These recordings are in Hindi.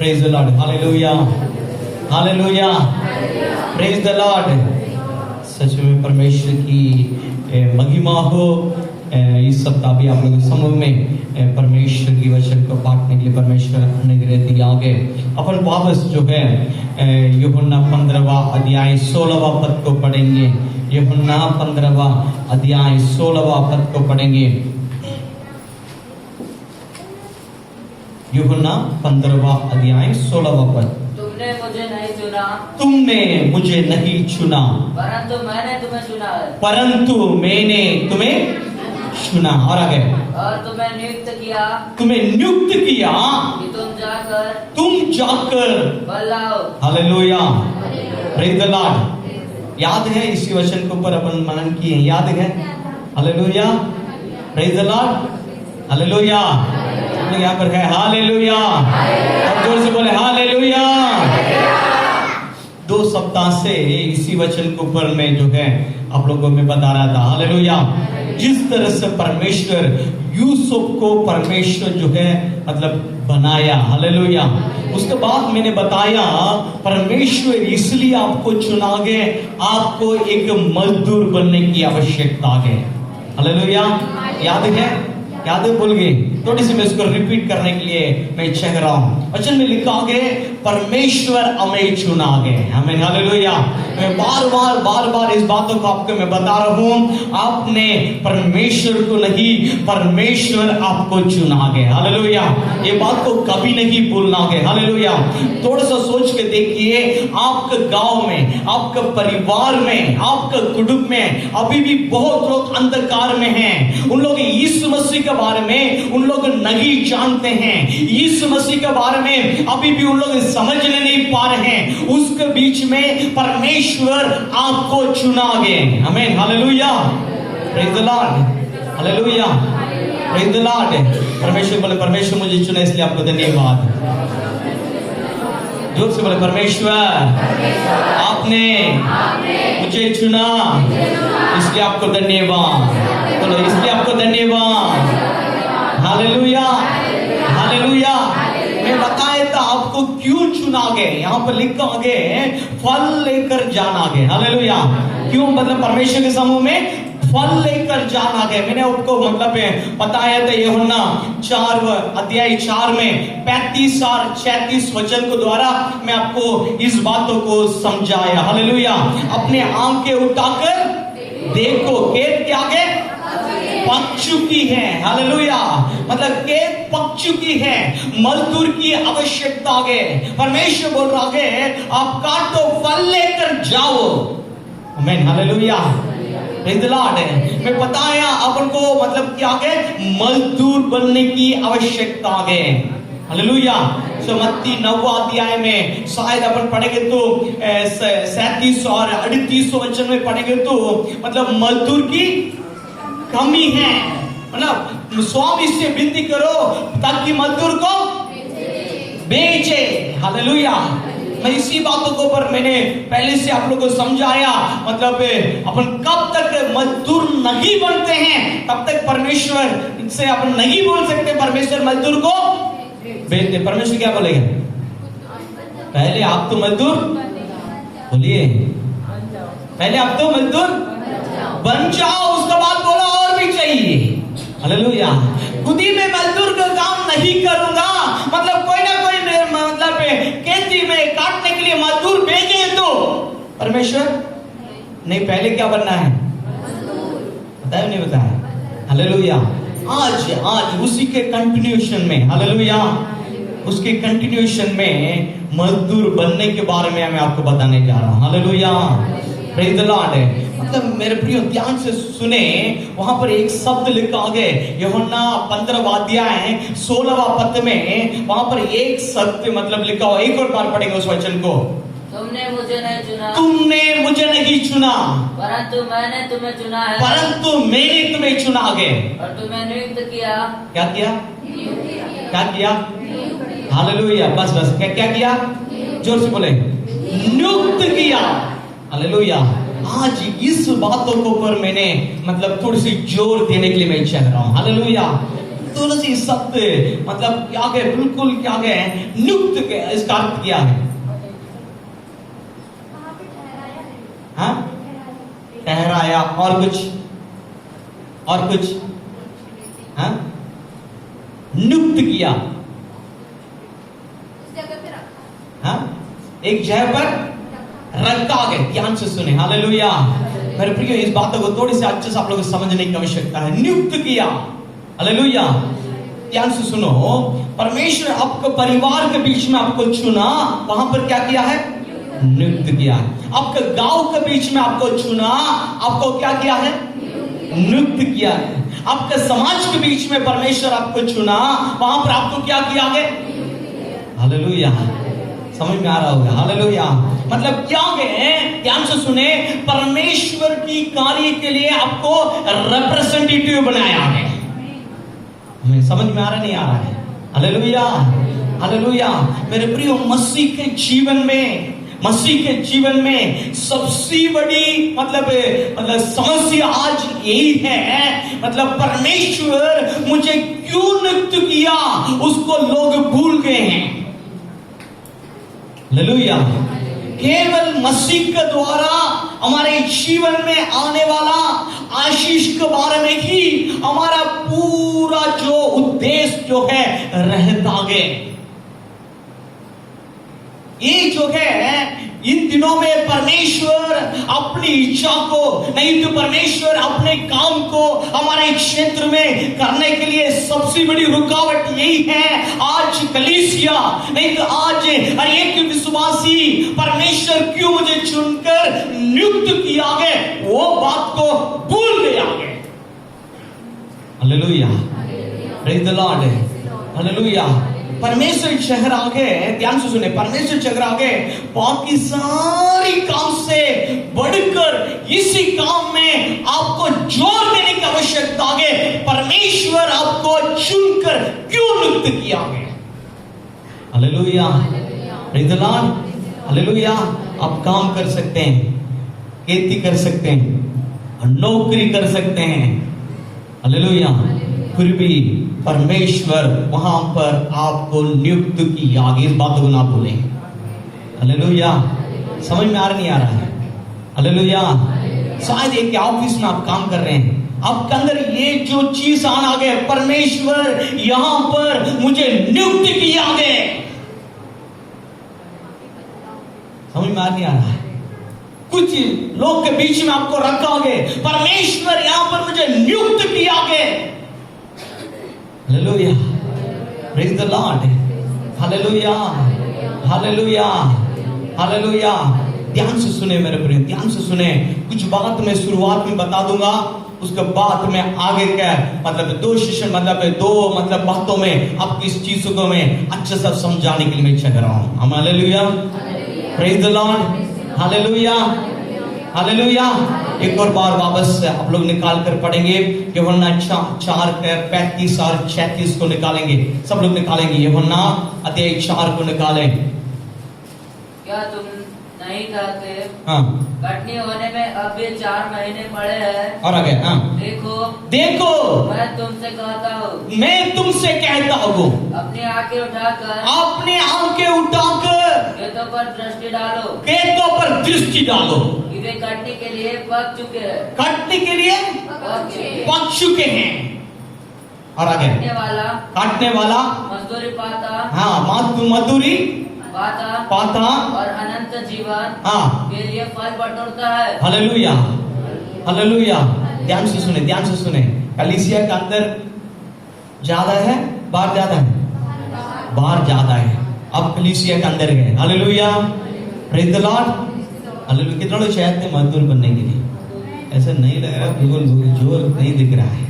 Praise the Lord, hallelujah, hallelujah, praise the lord. सच में परमेश्वर की महिमा हो। इस सप्ताह भी आप लोगों के समूह में परमेश्वर की वचन को बांटने के लिए परमेश्वर अनुग्रह दिया आगे। अपन वापस जो है यूहन्ना 15वां अध्याय 16वां पद को पढ़ेंगे। यूहन्ना 15वां अध्याय 16वां पद को पढ़ेंगे। यूहन्ना 15वां अध्याय 16वां पद। तुमने मुझे नहीं चुना, तुमने मुझे नहीं चुना, परंतु मैंने तुम्हें चुना है, परंतु मैंने तुम्हें चुना। और आगे, और तुम्हें नियुक्त किया, तुम्हें नियुक्त किया कि तुम जाकर बल लाओ। Hallelujah, praise the Lord. याद है इसी वचन के ऊपर अपन मनन किए, याद है? Hallelujah, praise the Lord, hallelujah. यहाँ पर है हालेलुया, और जोर से बोले हालेलुया। 2 सप्ताह से इसी वचन के ऊपर में जो है आप लोगों में बता रहा था, हालेलुया। जिस तरह से परमेश्वर यूसुफ को परमेश्वर जो है मतलब बनाया, हालेलुया। उसके बाद मैंने बताया परमेश्वर इसलिए आपको चुना गए, आपको एक मजदूर बनने की आवश्यकता है, हालेलुया। याद है? याद है? भूल गए? थोड़ी सी मैं इसको रिपीट करने के लिए मैं चाह रहा हूं। वचन में लिखा गया परमेश्वर हमें चुना गए, हमें, हालेलुया। मैं बार बार इस बातों को आपको मैं बता रहा हूं। आपने परमेश्वर को नहीं, परमेश्वर आपको चुना गया, हालेलुया। ये बात को कभी नहीं भूलना है, हालेलुया। थोड़ा सा सोच के देखिए, आपके गांव में, आपके परिवार में, आपके कुटुंब में अभी भी बहुत लोग अंधकार में हैं। उन लोग यीशु मसीह के बारे में उन लोग नहीं जानते हैं। यीशु मसीह के बारे में अभी भी उन लोग समझने नहीं पा रहे हैं। उसके बीच में परमेश्वर आपको चुना गया, आमीन, hallelujah, praise the Lord, hallelujah, praise the Lord. परमेश्वर बोले, परमेश्वर मुझे चुना इसलिए आपको धन्यवाद। जोर से बोले, परमेश्वर आपने मुझे चुना इसलिए आपको धन्यवाद। बोलो, इसलिए आपको धन्यवाद, हालेलुया, हालेलुया। मैं बताया था आपको क्यों चुना गए। यहाँ पर लिखा गया फल लेकर जाना गए, हालेलुया। क्यों? मतलब परमेश्वर के समूह में फल लेकर जाना गए। मैंने आपको मतलब बताया था यूहन्ना 4 अध्याय 4 में 35 और 36 वचन को द्वारा मैं आपको इस बातों को समझाया, हालेलुया। अपने आंखें उठाकर देखो, खेत क्या है? पक चुकी है, हालेलुया। मतलब खेत पक चुकी है, मजदूर की आवश्यकता है। परमेश्वर बोल रहा है आप काटो, फल लेकर जाओ, आमीन, हालेलुया, प्रेज द लॉर्ड। मैं बताया अपन को मतलब क्या है? मजदूर बनने की आवश्यकता है, हालेलुया। सो मत्ती 9वां अध्याय में शायद अपन पढ़ेंगे तो 37 और 38 वचन में पढ़ेंगे तो मतलब मजदूर की कमी है। मतलब स्वामी से विनती करो ताकि मजदूर को बेचे, हालेलुया। मैं इसी बातों को पर मैंने पहले से आप लोगों को समझाया। मतलब अपन कब तक मजदूर नहीं बनते हैं तब तक परमेश्वर से अपन नहीं बोल सकते परमेश्वर मजदूर को बेचते। परमेश्वर क्या बोलेगा? पहले आप तो मजदूर बोलिए, पहले आप तो मजदूर बन जाओ, उसके बाद बोलो और भी चाहिए, हालेलुया। खुद ही मैं मजदूर का काम नहीं करूंगा, मतलब कोई ना कोई मतलब खेती में काटने के लिए मजदूर भेजे तो परमेश्वर नहीं, पहले क्या बनना है? बताया नहीं बताया, हालेलुया। आज उसी के कंटिन्यूएशन में, हालेलुया, उसके कंटिन्यूएशन में मजदूर बनने के बारे में मैं आपको बताने जा रहा हूं, हालेलुया, प्रेज द लॉर्ड। मतलब मेरे प्रिय ध्यान से सुने, वहां पर एक शब्द लिखा गया यूहन्ना 15वां अध्याय 16वां पद में, वहां पर एक शब्द मतलब लिखा हुआ। एक और बार पढ़ेंगे उस वचन को। तुमने मुझे नहीं चुना, तुमने मुझे नहीं चुना, परंतु मैंने तुम्हें चुना है, परंतु मैंने तुम्हें चुना है, और तुम्हें नियुक्त किया। क्या किया? क्या किया? हालेलुया, बस क्या किया? जोर से बोले, नियुक्त किया, हालेलुया। आज इस बातों को पर मैंने मतलब थोड़ी सी जोर देने के लिए मैं चाह रहा हूं, हालेलुया। तुलसी शब्द मतलब क्या है, बिल्कुल क्या है, नियुक्त के इसका अर्थ क्या है? हाँ, ठहराया। और कुछ? और कुछ? हाँ, नियुक्त किया। हाँ, एक जगह पर रखा गया। ध्यान से सुने, हालेलुया। मेरे प्रियो, इस बातों को थोड़ी सी अच्छे से आप लोगों को समझने की आवश्यकता है। नियुक्त किया, हालेलुया। ध्यान से सुनो, परमेश्वर आपको परिवार के बीच में आपको चुना, वहां पर क्या किया है? नियुक्त किया है। आपके गांव के बीच में आपको चुना, आपको क्या किया है? नियुक्त किया है। आपके समाज के बीच में परमेश्वर आपको चुना, वहां पर आपको क्या किया है? हालेलुया। समझ में आ रहा होगा? हालेलुया। मतलब क्या है? ध्यान से सुने, परमेश्वर की कार्य के लिए आपको रिप्रेजेंटेटिव बनाया है। हमें समझ में आ रहा नहीं आ रहा है? Hallelujah, hallelujah. मेरे प्रियो, मसीह के जीवन में सबसे बड़ी मतलब समस्या आज यही है, मतलब परमेश्वर मुझे क्यों नियुक्त किया, उसको लोग भूल गए हैं। हालेलुया। केवल मसीह के द्वारा हमारे जीवन में आने वाला आशीष के बारे में ही हमारा पूरा जो उद्देश्य जो है रहता है। ये जो है, इन दिनों में परमेश्वर अपनी इच्छा को, नहीं तो परमेश्वर अपने काम को हमारे क्षेत्र में करने के लिए सबसे बड़ी रुकावट यही है। आज कलीसिया, नहीं तो आज हर एक विश्वासी, परमेश्वर क्यों मुझे चुनकर नियुक्त किया है, वो बात को भूल गया है। Hallelujah, praise the Lord, hallelujah. परमेश्वर शहर आगे, ध्यान से सुने, परमेश्वर शहर आगे बाकी सारी काम से बढ़कर इसी काम में आपको जोर देने की आवश्यकता है। परमेश्वर आपको चुनकर क्यों नियुक्त किया है? Hallelujah, praise the Lord, hallelujah. आप काम कर सकते हैं, खेती कर सकते हैं, नौकरी कर सकते हैं, हालेलुया, फिर भी परमेश्वर वहां पर आपको नियुक्त किया। आगे इस बात को ना भूलें। हालेलुया। समझ में आ रहा नहीं आ रहा है? हालेलुया। शायद एक ऑफिस में आप काम कर रहे हैं, आपके अंदर ये जो चीज आना गया, परमेश्वर यहां पर मुझे नियुक्त किया है। समझ में आ नहीं आ रहा है? कुछ लोग के बीच में आपको रखा गया, परमेश्वर यहां पर मुझे नियुक्त किया है। Hallelujah, praise the Lord, hallelujah, hallelujah, hallelujah. ध्यान से सुने मेरे प्रिय, ध्यान से सुने। कुछ बात मैं शुरुआत में बता दूंगा, उसके बाद में आगे क्या मतलब दो सेशन मतलब बातों में आपकी इस चीज को मैं अच्छे से समझाने के लिए मैं इच्छा कर रहा हूं। Hallelujah, praise the Lord, hallelujah, hallelujah. एक और बार वापस आप लोग निकाल कर पढ़ेंगे, यूहन्ना 4:35 और 36 को निकालेंगे, सब लोग निकालेंगे। यूहन्ना अध्याय 4 को निकालें। क्या तुम नहीं कहते? हाँ, कटनी होने में अब भी 4 महीने पड़े हैं। और आगे, हाँ, देखो मैं तुमसे कहता हूँ, अपनी आंखें उठाकर खेतों पर दृष्टि डालो, कि वे कटनी के लिए पक चुके हैं, और आगे, काटने वाला मजदूरी पाता, हाँ, मजदूरी पाता और अनंत जीवन हाँ के लिए फल बटोरता है। Hallelujah, hallelujah. ध्यान से सुने, ध्यान से सुने। कलीसिया के अंदर ज्यादा है, बाहर ज्यादा है? बाहर ज्यादा है। अब कलीसिया के अंदर गए। Hallelujah, praise the Lord, hallelujah. कितना लोग चाहते हैं मजदूर बनने के लिए? ऐसा नहीं लग रहा, बिल्कुल जोर नहीं दिख रहा है।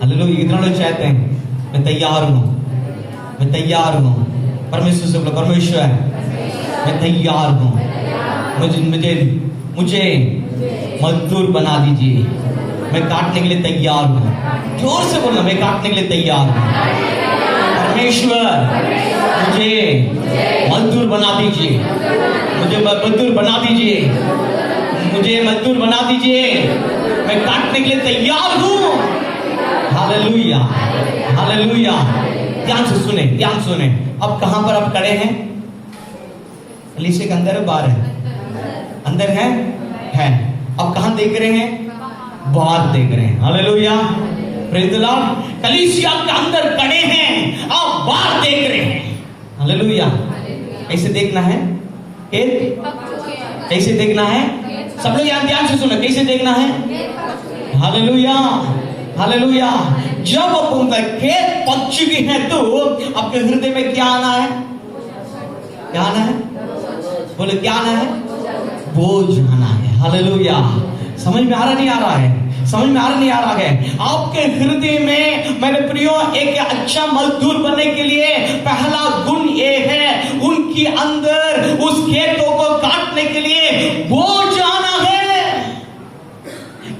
हालेलुया। कितना लोग चाहते हैं मैं तैयार हूँ, मैं तैयार हूँ? परमेश्वर से बोलो, परमेश्वर मैं तैयार हूँ, मुझे मजदूर बना दीजिए, मैं काटने के लिए तैयार हूँ। जोर से बोलना, मैं काटने के लिए तैयार हूँ। परमेश्वर मुझे मजदूर बना दीजिए, मुझे मजदूर बना दीजिए, मुझे मजदूर बना दीजिए, मैं काटने के लिए तैयार हूँ। Hallelujah, hallelujah. ध्यान से सुने, ध्यान सुने। अब कहां पर आप खड़े हैं? कलीसिया के अंदर है, बाहर है? अंदर है। अब कहां देख रहे हैं? बाहर देख रहे हैं। Hallelujah, praise the Lord. कलीसिया के अंदर खड़े हैं, आप बाहर देख रहे हैं। हालेलुया। कैसे देखना है? कैसे देखना है? सब लोग यहाँ ध्यान से सुनो, कैसे देखना है? Hallelujah, hallelujah. जब उनका खेत पक चुकी है तो आपके हृदय में क्या आना है? क्या आना है? बोले क्या आना है? बोझ आना है। हालेलुया। समझ में आ रहा नहीं आ रहा है? समझ में आ रहा नहीं आ रहा है? आपके हृदय में मेरे प्रियो एक अच्छा मजदूर बनने के लिए पहला गुण ये है, उनके अंदर उस खेतों को काटने के लिए बोझ आना है।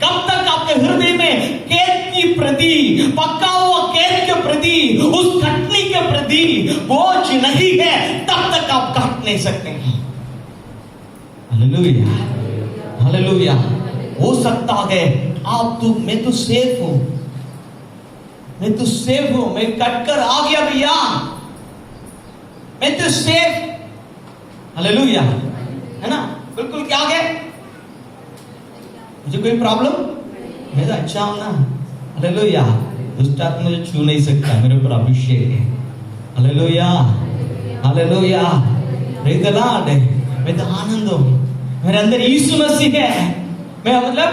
कब तक आपके हृदय में खेत की प्रति, पक्का हुआ खेत के प्रति, उस कटनी के प्रति बोझ नहीं है, तब तक आप काट नहीं सकते हैं। Hallelujah, hallelujah. हो सकता है आप तो, मैं तो सेफ हूं, मैं तो सेफ हूं, मैं कटकर आ गया भैया, मैं तो सेफ। हालेलुया, है ना? बिल्कुल क्या गए, मुझे कोई प्रॉब्लम, मैं तो अच्छा हूं ना। हालेलुया। दुष्ट आत्मा मुझे छू नहीं सकता, मेरे ऊपर अभिषेक है। Hallelujah, hallelujah, praise the Lord. मैं तो आनंद हूं, मेरे अंदर यीशु मसीह है। मैं मतलब,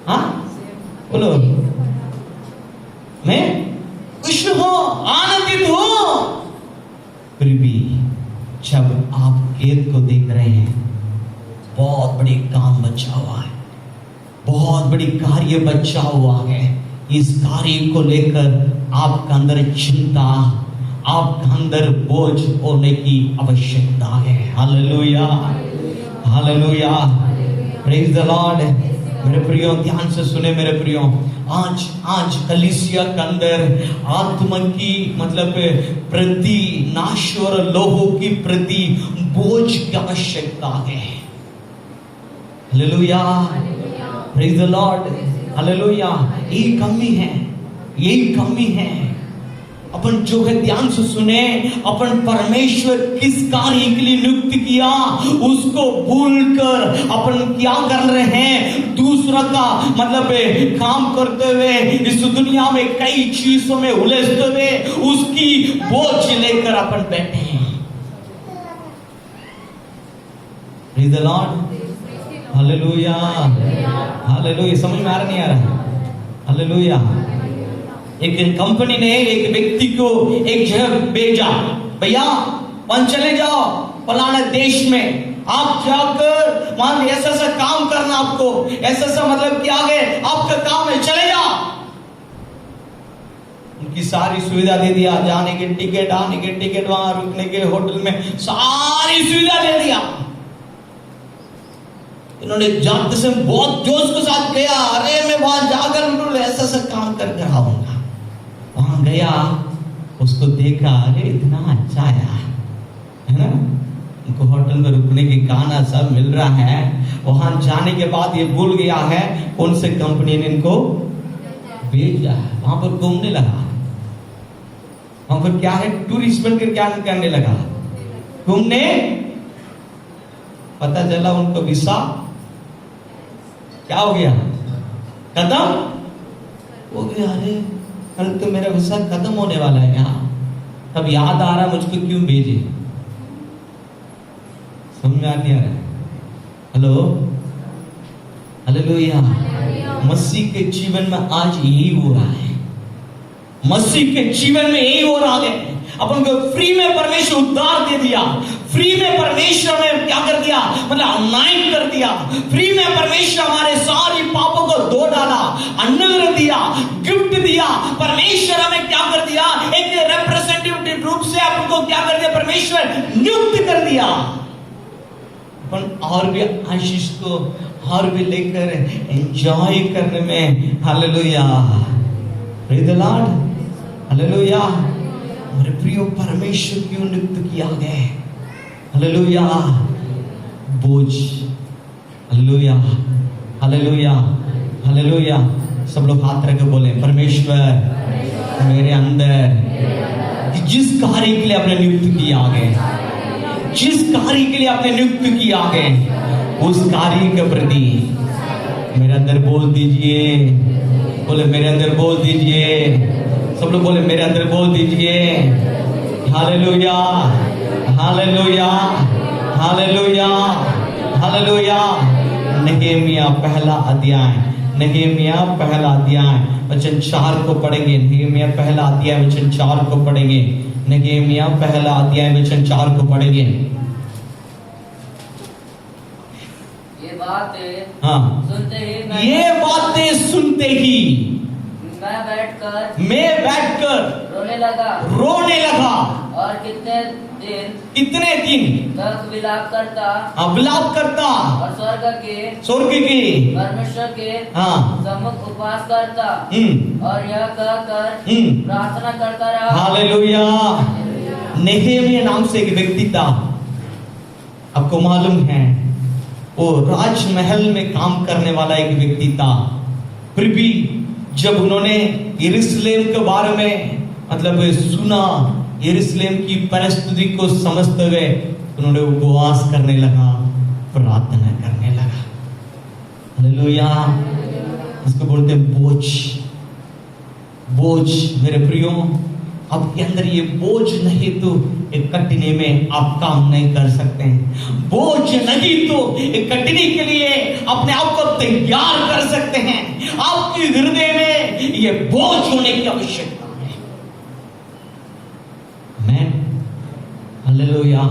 हाँ बोलो, मैं खुश हूं, आनंदित हूं। फिर भी जब आप खेत को देख रहे हैं, बहुत बड़ी काम बचा हुआ है, बहुत बड़ी कार्य बचा हुआ है। इस कार्य को लेकर आपका अंदर चिंता, आपका अंदर बोझ होने की आवश्यकता है। Hallelujah, hallelujah, praise the Lord. मेरे प्रियो ध्यान से सुने मेरे प्रियो, आज कलीसिया के अंदर आत्मा की मतलब प्रति, नाश और लोगों की प्रति बोझ की आवश्यकता है। Hallelujah, praise the Lord, hallelujah. यही कमी है, यही कमी है। अपन जो है ध्यान से सुने, अपन परमेश्वर किस कार्य के लिए नियुक्त किया उसको भूलकर अपन क्या कर रहे हैं, दूसरा का मतलब काम करते हुए, इस दुनिया में कई चीजों में उलझते हुए उसकी बोझ लेकर अपन बैठे हैं। Praise the Lord, hallelujah, hallelujah. समझ में आ रहा नहीं आ रहा? हालेलुया। एक दिन कंपनी ने एक व्यक्ति को एक जगह भेजा, भैया वहां चले जाओ फलाने देश में, आप जाकर वहां ऐसा ऐसा काम करना, आपको ऐसा ऐसा मतलब कि आगे आपका काम है, चले जाओ। उनकी सारी सुविधा दे दिया, जाने के टिकट, आने के टिकट, वहां रुकने के होटल में सारी सुविधा दे दिया। इन्होंने जाते से बहुत जोश के साथ गया, अरे मैं वहां जाकर बिल्कुल ऐसा ऐसा काम करके आऊंगा। वहां गया, उसको देखा, अरे इतना अच्छा है ना, उनको होटल में रुकने की खाना सब मिल रहा है। वहां जाने के बाद ये भूल गया है कौन से कंपनी ने इनको भेजा है। वहां पर घूमने लगा, वहां पर क्या है, टूरिस्ट बनकर क्या करने लगा, घूमने। पता चला उनको वीसा क्या हो गया, खत्म हो गया। अरे कल तो मेरा वीसा खत्म होने वाला है यहाँ, तब याद आ रहा मुझको क्यों भेजे। समझ में आ नहीं आ रहा? Hello, hallelujah. मसीह के जीवन में आज यही हो रहा है, मसीह के जीवन में यही हो रहा है। अपन को फ्री में परमेश्वर उद्धार दे दिया, फ्री में परमेश्वर ने क्या कर दिया, मतलब अनाइट कर दिया। फ्री में परमेश्वर हमारे सारी पापों को धो डाला, अनुग्रह दिया, गिफ्ट दिया। परमेश्वर हमें क्या कर दिया, एक रिप्रेजेंटेटिव रूप से आपको क्या कर दिया, परमेश्वर नियुक्त कर दिया। अपन और भी आशीष को और भी लेकर एंजॉय करने में, hallelujah, praise the Lord, hallelujah. मेरे प्रियो परमेश्वर क्यों नियुक्त किया गया, हालेलुया, बोझ, हालेलुया, हालेलुया, हालेलुया। सब लोग हाथ रख के बोले, परमेश्वर मेरे अंदर जिस कार्य के लिए आपने नियुक्त किया है, जिस कार्य के लिए आपने नियुक्त किया है, उस कार्य के प्रति मेरे अंदर बोल दीजिए। बोले मेरे अंदर बोल दीजिए। सब लोग बोले मेरे अंदर बोल दीजिए। Hallelujah, hallelujah, hallelujah, hallelujah. Nehemiah पहला अध्याय, नहमीया पहला अध्याय वचन 4 को पढ़ेंगे। नहमीया पहला अध्याय वचन 4 को पढ़ेंगे। नहमीया पहला अध्याय वचन 4 को पढ़ेंगे। ये बातें हाँ, सुनते ही ये बातें सुनते ही मैं बैठकर रोने लगा। और कितने दिन तक विलाप करता विलाप करता और स्वर्ग की परमेश्वर के हाँ सम्मुख उपवास करता और यह कहकर प्रार्थना करता रहा। हालेलुया। नेहेमिया नाम से एक व्यक्ति था, आपको मालूम है, वो राजमहल में काम करने वाला एक व्यक्ति था। फिर भी जब उन्होंने यरूशलेम के बारे में मतलब सुना, यरूशलेम की परिस्थिति को समझते हुए उन्होंने उपवास करने लगा, प्रार्थना करने लगा। हालेलुया। इसको बोलते हैं बोझ। बोझ मेरे प्रियो, आपके अंदर ये बोझ नहीं तो एक कटने में आप काम नहीं कर सकते हैं। बोझ नहीं तो एक कटने के लिए अपने आप को तैयार कर सकते हैं। आपके हृदय में ये बोझ होने की आवश्यकता है। मैं हालेलुया।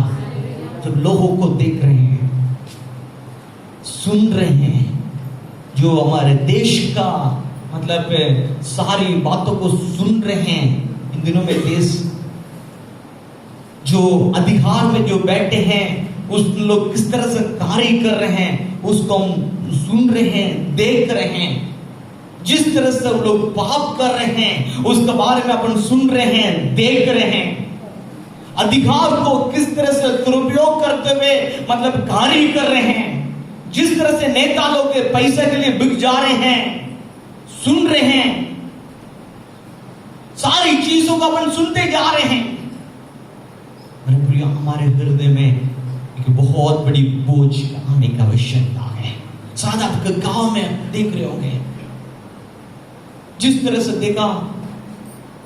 जब लोगों को देख रहे हैं, सुन रहे हैं, जो हमारे देश का मतलब सारी बातों को सुन रहे हैं, इन दिनों में देश जो अधिकार में जो बैठे हैं उस लोग किस तरह से कार्य कर रहे हैं, उसको हम सुन रहे हैं, देख रहे हैं। जिस तरह से लोग पाप कर रहे हैं उसके बारे में अपन सुन रहे हैं, देख रहे हैं। अधिकार को किस तरह से दुरुपयोग करते हुए मतलब कार्य कर रहे हैं। जिस तरह से नेता लोग पैसे के लिए बिक जा रहे हैं, सुन रहे हैं। सारी चीजों को अपन सुनते जा रहे हैं। मेरे प्रिय, हमारे हृदय में एक बहुत बड़ी बोझ आने का आवश्यकता है। शायद आपके गांव में देख रहे होंगे, जिस तरह से देखा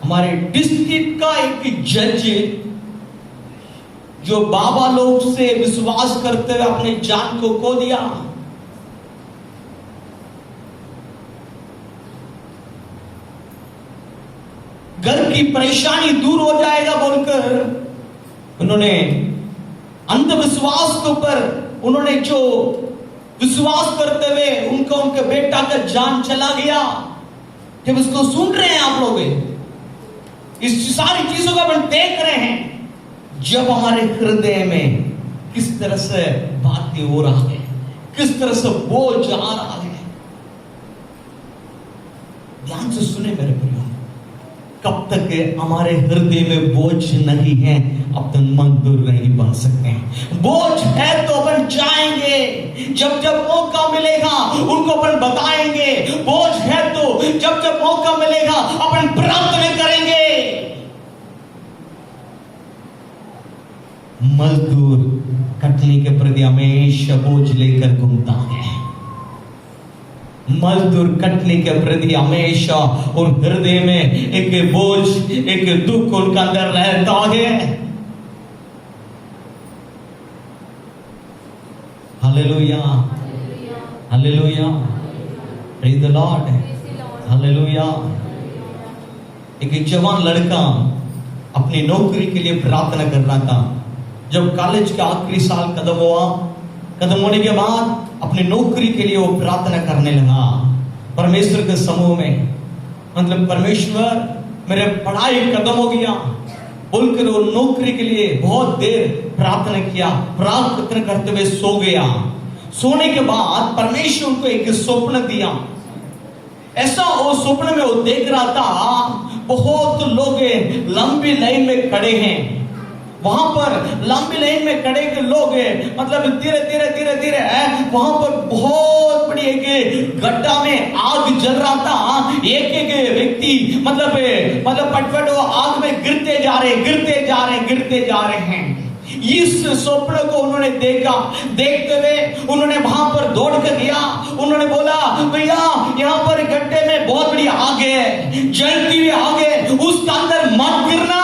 हमारे डिस्ट्रिक्ट का एक जज जो बाबा लोग से विश्वास करते हुए अपने जान को खो दिया। घर की परेशानी दूर हो जाएगा बोलकर उन्होंने अंधविश्वास के ऊपर उन्होंने जो विश्वास करते हुए उनके बेटा का जान चला गया। जब इसको सुन रहे हैं आप लोग, इस सारी चीजों को अपन देख रहे हैं, जब हमारे हृदय में किस तरह से बातें हो रहा है, किस तरह से बोझ आ रहा है, ध्यान से सुने मेरे प्रियो। कब तक हमारे हृदय में बोझ नहीं है, अब तक मजदूर नहीं बन सकते हैं। बोझ है तो अपन जाएंगे, जब जब मौका मिलेगा उनको अपन बताएंगे। बोझ है तो जब जब मौका मिलेगा अपन प्रार्थना करेंगे। मजदूर कटने के प्रति हमेशा बोझ लेकर घूमता है। मजदूर कटने के प्रति हमेशा उन हृदय में एक बोझ, एक दुख उनका अंदर रहता है। Hallelujah, hallelujah, praise the Lord, hallelujah. एक जवान लड़का अपनी नौकरी के लिए प्रार्थना कर रहा था। जब कॉलेज का आखिरी साल खत्म होने के बाद अपनी नौकरी के लिए वो प्रार्थना करने लगा परमेश्वर के समूह में। मतलब परमेश्वर मेरे पढ़ाई खत्म हो गया बोलकर वो नौकरी के लिए बहुत देर प्रार्थना किया। प्रार्थना करते हुए सो गया। सोने के बाद परमेश्वर को एक स्वप्न दिया। ऐसा वो स्वप्न में वो देख रहा था, बहुत लोग लंबी लाइन में खड़े हैं, वहां पर लंबी लाइन में खड़े के लोग मतलब धीरे धीरे धीरे धीरे वहां पर बहुत बड़ी एक गड्ढा में आग जल रहा था। एक एक व्यक्ति मतलब पटपट वो आग में गिरते जा रहे हैं। इस स्वप्न को उन्होंने देखा, देखते हुए उन्होंने वहां पर दौड़ कर गया। उन्होंने बोला, भैया यहाँ पर गड्ढे में बहुत बड़ी आग है, जलती हुई आग है, उसके अंदर मत गिरना,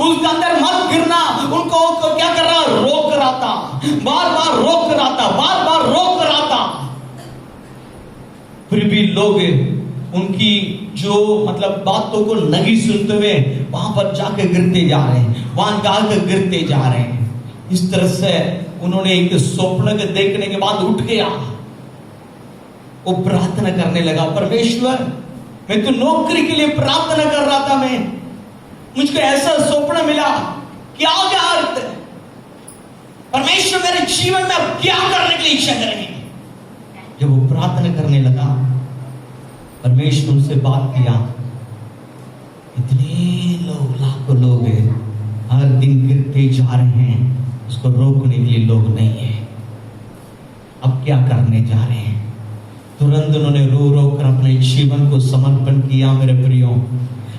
उसके अंदर मत गिरना। उनको क्या कर रहा, रोक रहा था, बार बार रोक रहा था, बार बार रोक रहा था। फिर भी लोग उनकी जो मतलब बातों को नहीं सुनते हुए वहां पर जाकर गिरते जा रहे हैं, वहां जाकर गिरते जा रहे हैं। इस तरह से उन्होंने एक स्वप्न के देखने के बाद उठ गया, वो प्रार्थना करने लगा, परमेश्वर मैं तो नौकरी के लिए प्रार्थना कर रहा था, मैं मुझको ऐसा स्वप्न मिला, क्या क्या अर्थ, परमेश्वर मेरे जीवन में अब क्या करने की इच्छा करेंगे। जब वो प्रार्थना करने लगा, परमेश्वर उनसे बात किया, इतने लोग, लाखों लोग हर दिन गिरते जा रहे हैं, उसको रोकने के लिए लोग नहीं है, अब क्या करने जा रहे हैं। तुरंत उन्होंने रो रो कर अपने जीवन को समर्पण किया। मेरे प्रियो,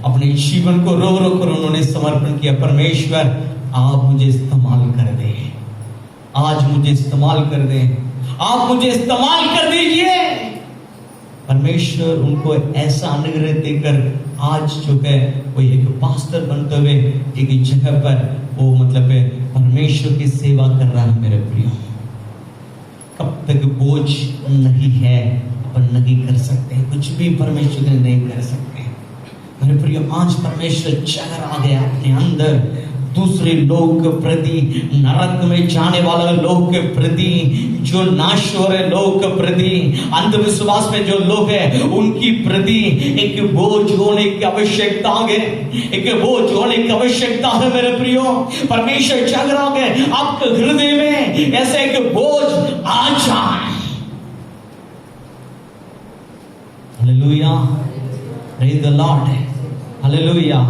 अपने जीवन को रो रो कर उन्होंने समर्पण किया। परमेश्वर आप मुझे इस्तेमाल कर दे, आज मुझे इस्तेमाल कर दे, आप मुझे इस्तेमाल कर दीजिए। परमेश्वर उनको ऐसा अनुग्रह देकर आज जो है वो एक पास्टर बनते हुए एक जगह पर वो मतलब परमेश्वर की सेवा कर रहा है। मेरे प्रियो, कब तक बोझ नहीं है अपन नहीं कर सकते, कुछ भी परमेश्वर ने नहीं कर सकते। मेरे प्रियो, आज परमेश्वर चढ़ आ गया अपने अंदर दूसरे लोग के प्रति, नरक में जाने वाले लोग के प्रति, जो नाश हो रहे लोग के प्रति, अंधविश्वास में जो लोग हैं उनकी प्रति एक बोझ होने की आवश्यकता है, एक बोझ होने की आवश्यकता है। मेरे प्रियो, परमेश्वर जाग रहा है आपके हृदय में ऐसा एक बोझ आ जाए। Hallelujah, praise the Lord, hallelujah.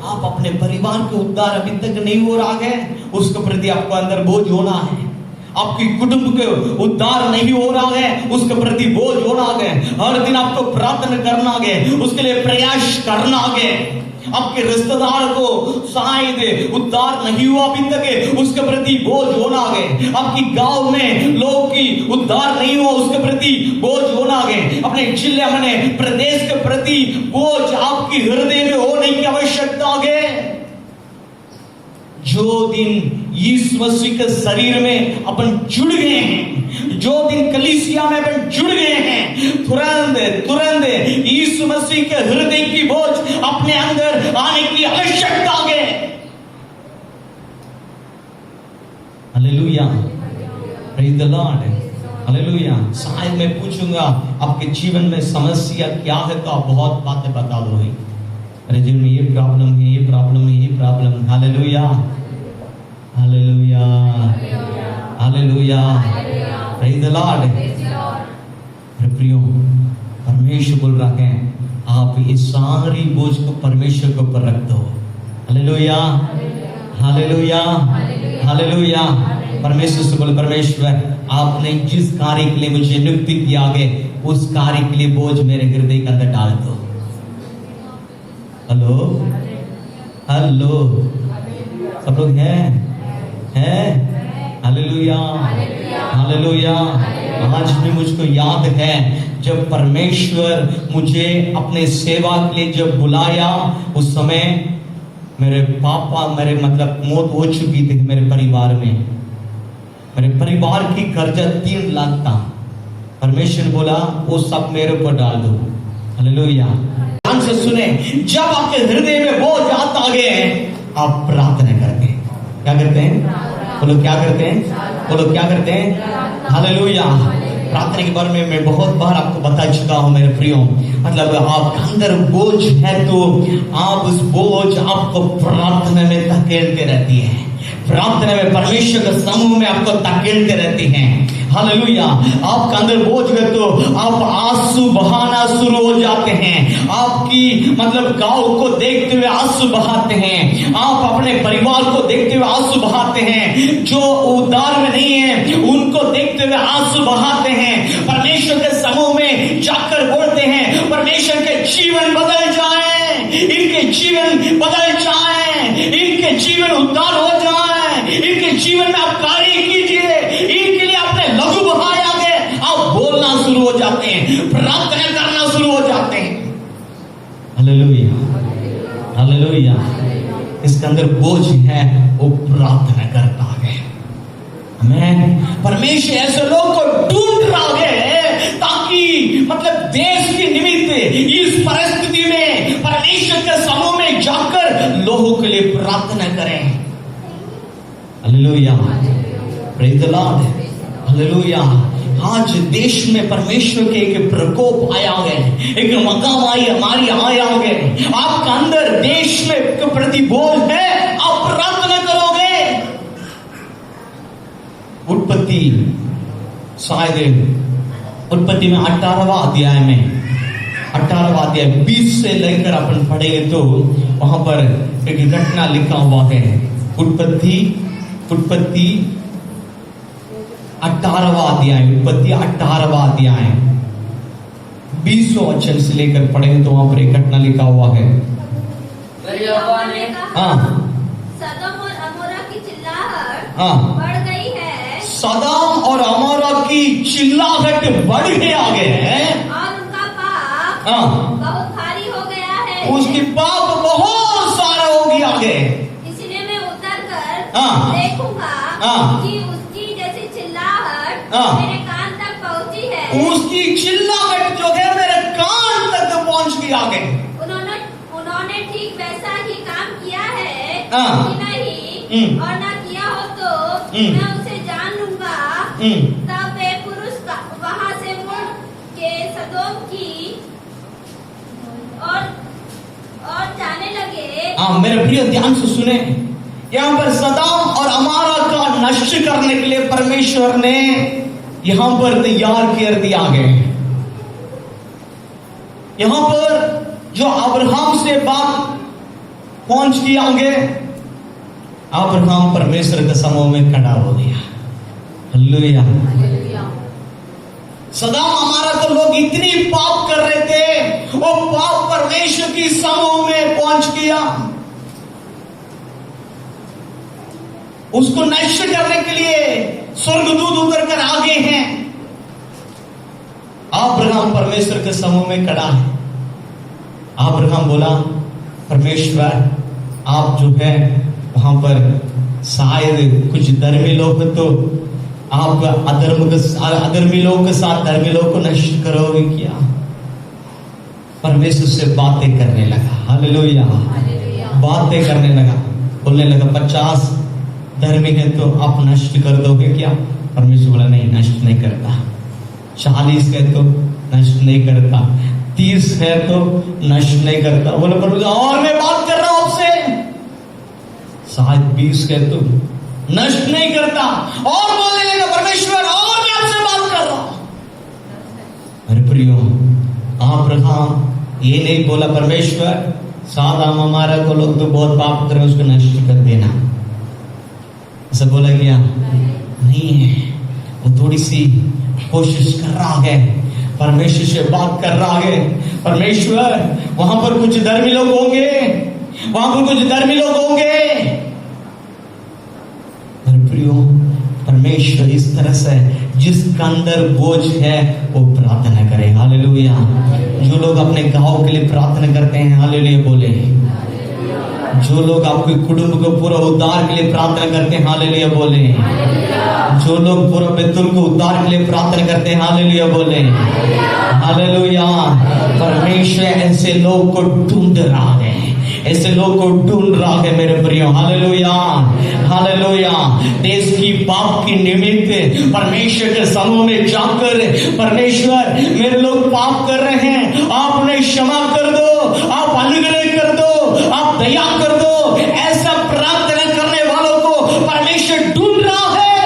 आप अपने परिवार के उद्धार अभी तक नहीं हो रहा है, उसके प्रति आपको अंदर बोझ होना है। आपकी कुटुंब के उद्धार नहीं हो रहा है, उसके प्रति बोझ होना है। हर दिन आपको प्रार्थना करना है, उसके लिए प्रयास करना है। आपके रिश्तेदार को शायद उद्धार नहीं हुआ अभी तक, उसके प्रति बोझ होना है। आपकी गांव में लोग की उद्धार नहीं हुआ, उसके प्रति बोझ होना है। अपने जिले में प्रदेश के प्रति बोझ आपकी हृदय में होने की आवश्यकता है। जो दिन यीशु मसीह के शरीर में अपन जुड़ गए हैं, जो दिन कलीसिया में अपन जुड़ गए हैं, तुरंत यीशु मसीह के हृदय की बोझ अपने अंदर आने की आवश्यकता है। Hallelujah, praise the Lord, hallelujah. शायद मैं पूछूंगा आपके जीवन में समस्या क्या है, तो आप बहुत बातें बता दो, मेरे जीवन में ये प्रॉब्लम है, ये प्रॉब्लम है, ये problem. Hallelujah, hallelujah, hallelujah, praise the Lord. मेरे प्रियो, परमेश्वर बोल रहा है आप इस सारी बोझ को परमेश्वर के ऊपर रख दो। Hallelujah, hallelujah, hallelujah. परमेश्वर से बोल, परमेश्वर आपने जिस कार्य के लिए मुझे नियुक्त किया है, उस कार्य के लिए बोझ मेरे हृदय के अंदर डाल दो। हेलो, हेलो, सब लोग हैं? Hallelujah, hallelujah. आज भी मुझको याद है जब परमेश्वर मुझे अपने सेवा के लिए जब बुलाया, उस समय मेरे पापा मेरे मतलब मौत हो चुकी थी। मेरे परिवार में, मेरे परिवार की कर्जा 3 लाख था। परमेश्वर बोला वो सब मेरे ऊपर डाल दो। हालेलुया। ध्यान से सुने, जब आपके हृदय में बोझ आता है, आप प्रार्थना करते हैं। क्या करते हैं? बोलो क्या करते हैं? बोलो क्या करते हैं? हालेलुया। प्रार्थना के बारे में मैं बहुत बार आपको बता चुका हूं मेरे प्रियो। मतलब आपके अंदर बोझ है तो आप उस बोझ आपको प्रार्थना में धकेलते रहती है, प्रार्थना में परमेश्वर के समूह में आपको धकेलते रहती हैं। हालेलुया। आपका अंदर बोझ है तो आप आंसू बहाना शुरू हो जाते हैं। आपकी मतलब गांव को देखते हुए आंसू बहाते हैं, आप अपने परिवार को देखते हुए आंसू बहाते हैं, जो उद्धार में नहीं है उनको देखते हुए आंसू बहाते हैं। परमेश्वर के समूह में जाकर बोलते हैं परमेश्वर के जीवन बदल जाए, इनके जीवन बदल जाए, इनके जीवन उद्धार हो जाए, इनके जीवन में आप कार्य कीजिए, इनके लिए आपने लघु बहाए आगे आप बोलना शुरू हो जाते हैं, प्रार्थना करना शुरू हो जाते हैं। Hallelujah, hallelujah. इसके अंदर बोझ है, वो प्रार्थना करता है। हमें परमेश्वर ऐसे लोग को ढूंढ रहा है ताकि मतलब देश के निमित्त इस परिस्थिति में परमेश्वर के समूह में जाकर लोगों के लिए प्रार्थना करें। Hallelujah, praise the Lord, hallelujah. आज देश में परमेश्वर के एक प्रकोप आया है, एक मकाम आई हमारी आया है। आपका अंदर देश में के प्रति बोझ है, आप प्रार्थना करोगे। उत्पत्ति शायद उत्पत्ति में 18वां अध्याय में 18वां अध्याय 20 से लेकर अपन पढ़ेंगे तो वहां पर एक घटना लिखा हुआ है। उत्पत्ति 18वां अध्याय, उत्पत्ति 18वां अध्याय 20वां वचन से लेकर पढ़ेंगे तो वहां पर एक घटना लिखा हुआ है। सदोम और अमोरा की चिल्लाहट बढ़ गई है, सदोम और अमोरा की चिल्लाहट बढ़ के आ गए हैं, और उनका पाप बहुत भारी हो गया है। उसकी पाप बहुत सारा हो गया आगे। इसलिए मैं उतर कर देखूंगा कि उसकी जैसी चिल्लाहट मेरे कान तक पहुंची है। उसकी चिल्लाहट जो है मेरे कान तक पहुंच गई आगे। उन्होंने ठीक वैसा ही काम किया है कि नहीं, और ना किया हो तो मैं उसे जान लूंगा। तब वे पुरुष वहां से मुड़ के सदोम की और जाने लगे। मेरे प्रिय ध्यान से सुने, यहाँ पर सदोम और अमोरा का नष्ट करने के लिए परमेश्वर ने यहाँ पर तैयार कर दिया गया। यहाँ पर जो अब्राहम से बात पहुंच की आगे, अब्राहम परमेश्वर के समूह में खड़ा हो गया। हालेलुया। सदोम अमोरा तो लोग इतनी पाप कर रहे थे, वो पाप परमेश्वर की समूह में पहुंच गया। उसको नष्ट करने के लिए स्वर्गदूत उतर कर आगे हैं। अब्राहम परमेश्वर के समूह में खड़ा है। अब्राहम बोला परमेश्वर आप जो है वहां पर शायद कुछ धर्मी लोग तो आप अधर्मी लोग के साथ धर्मी लोग को नष्ट करोगे क्या? परमेश्वर से बातें करने लगा। हालेलुया, बातें करने लगा, बोलने लगा 50 धर्मी है तो आप नष्ट कर दोगे क्या? परमेश्वर बोला नहीं, नष्ट नहीं करता। 40 है तो नष्ट नहीं करता, 30 है तो नष्ट नहीं करता। बोले परमेश्वर और मैं बात कर रहा हूं आपसे, शायद 20 है तो नष्ट नहीं करता। और बोलने लगा परमेश्वर और मैं आपसे बात कर रहा हूं। अरे प्रियो, अब्राहम ये नहीं बोला परमेश्वर सदोम अमोरा को लोग तो बहुत पाप कर उसको नष्ट कर देना, ऐसा बोला गया नहीं है। वो थोड़ी सी कोशिश कर रहा है, परमेश्वर से बात कर रहा है। परमेश्वर वहां पर कुछ धर्मी लोग होंगे, वहां पर कुछ धर्मी लोग होंगे। परमेश्वर इस तरह से जिसका अंदर बोझ है वो प्रार्थना करे। हालेलुया। जो लोग अपने गांव के लिए प्रार्थना करते हैं हालेलुया बोले। जो लोग आपके कुटुंब को पूरा उद्धार के लिए प्रार्थना करते हैं हालेलुया बोले। जो लोग पूरा बेतुल को उद्धार के लिए प्रार्थना करते हैं हालेलुया बोले। हालेलुया। परमेश्वर ऐसे लोग को ढूंढ रहा है, ऐसे लोग को ढूंढ रहा है मेरे प्रियो। Hallelujah, hallelujah. देश की पाप की निमित्त परमेश्वर के समूह में जाकर परमेश्वर मेरे लोग पाप कर रहे हैं, आप उन्हें क्षमा कर दो, आप अनुग्रह कर दो, आप दया कर दो। ऐसा प्रार्थना करने वालों को परमेश्वर ढूंढ रहा है।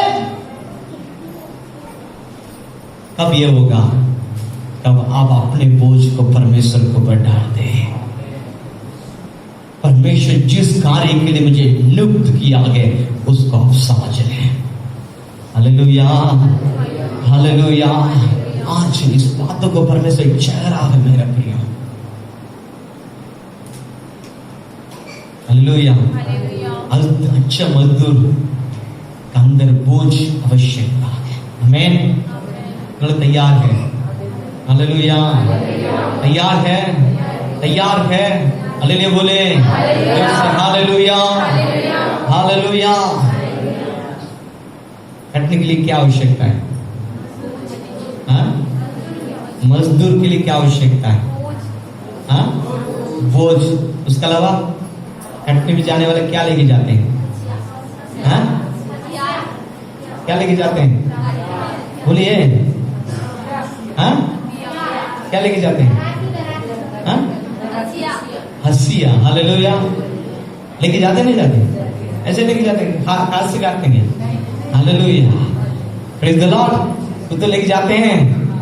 कब ये होगा? कब आप अपने बोझ को परमेश्वर के ऊपर डाल दें। परमेश्वर जिस कार्य के लिए मुझे नियुक्त किया है उसको आप समझ लें। Hallelujah, hallelujah. आज इस बातों को परमेश्वर चाह रहा है मेरा प्रिय। हालेलुया। अच्छा मजदूर का अंदर बोझ आवश्यकता है। आमीन। तैयार है? हालेलुया। तैयार है? तैयार है? हालेलुया बोले। Hallelujah, hallelujah. कटने के लिए क्या आवश्यकता है? हाँ? मजदूर के लिए क्या आवश्यकता है? हाँ? बोझ। उसके अलावा कटने में जाने वाले क्या लेके जाते हैं? हाँ? क्या लेके जाते हैं? बोलिए। हाँ? क्या लेके जाते हैं? हाँ? हंसिया। हालेलुया। लेके जाते नहीं जाते? ऐसे लेके जाते हैं, हाथ से काटते हैं। Hallelujah, praise the Lord. तो लेके जाते हैं,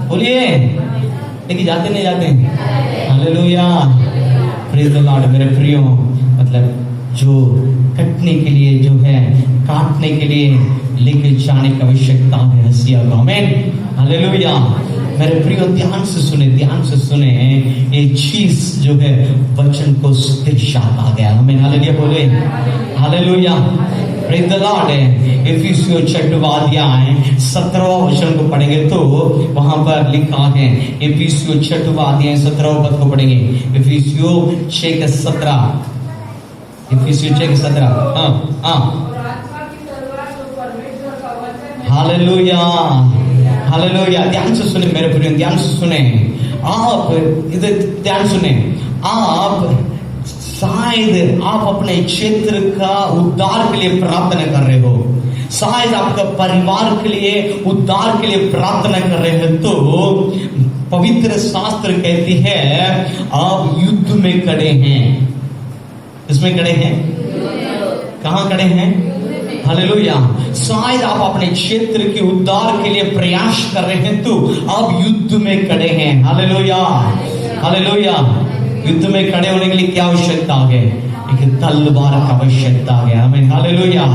बोलिए। लेके जाते नहीं जाते हैं? Hallelujah, praise the Lord. मेरे प्रियो, मतलब जो कटने के लिए, जो है काटने के लिए लेके जाने की आवश्यकता है हंसिया को। आमीन, हालेलुया। मेरे प्रियो ध्यान से सुने, ध्यान से सुने। ये चीज जो है वचन को साथ आ गया। हमें हालेलुया बोले। Hallelujah, praise the lord. इफिसियों 6वां 17वां वचन को पढ़ेंगे तो वहां पर लिखा है, इफिसियों 6वां 17वां पद को पढ़ेंगे। इफिसियों 6:17। इफिसियों 6:17। हाँ। Hallelujah, hallelujah. ध्यान से सुने मेरे प्रिय, ध्यान से सुने। आप इधर ध्यान सुने। आप शायद आप अपने क्षेत्र का उद्धार के लिए प्रार्थना कर रहे हो, शायद आपका परिवार के लिए उद्धार के लिए प्रार्थना कर रहे हो, तो पवित्र शास्त्र कहती है आप युद्ध में खड़े हैं। इसमें खड़े हैं? कहां खड़े हैं? हालेलुया। शायद आप अपने क्षेत्र के उद्धार के लिए प्रयास कर रहे हैं, तो आप युद्ध में खड़े हैं। Hallelujah, hallelujah. युद्ध में खड़े होने के लिए क्या आवश्यकता है? एक तलवार का आवश्यकता है। हमें हालेलुया।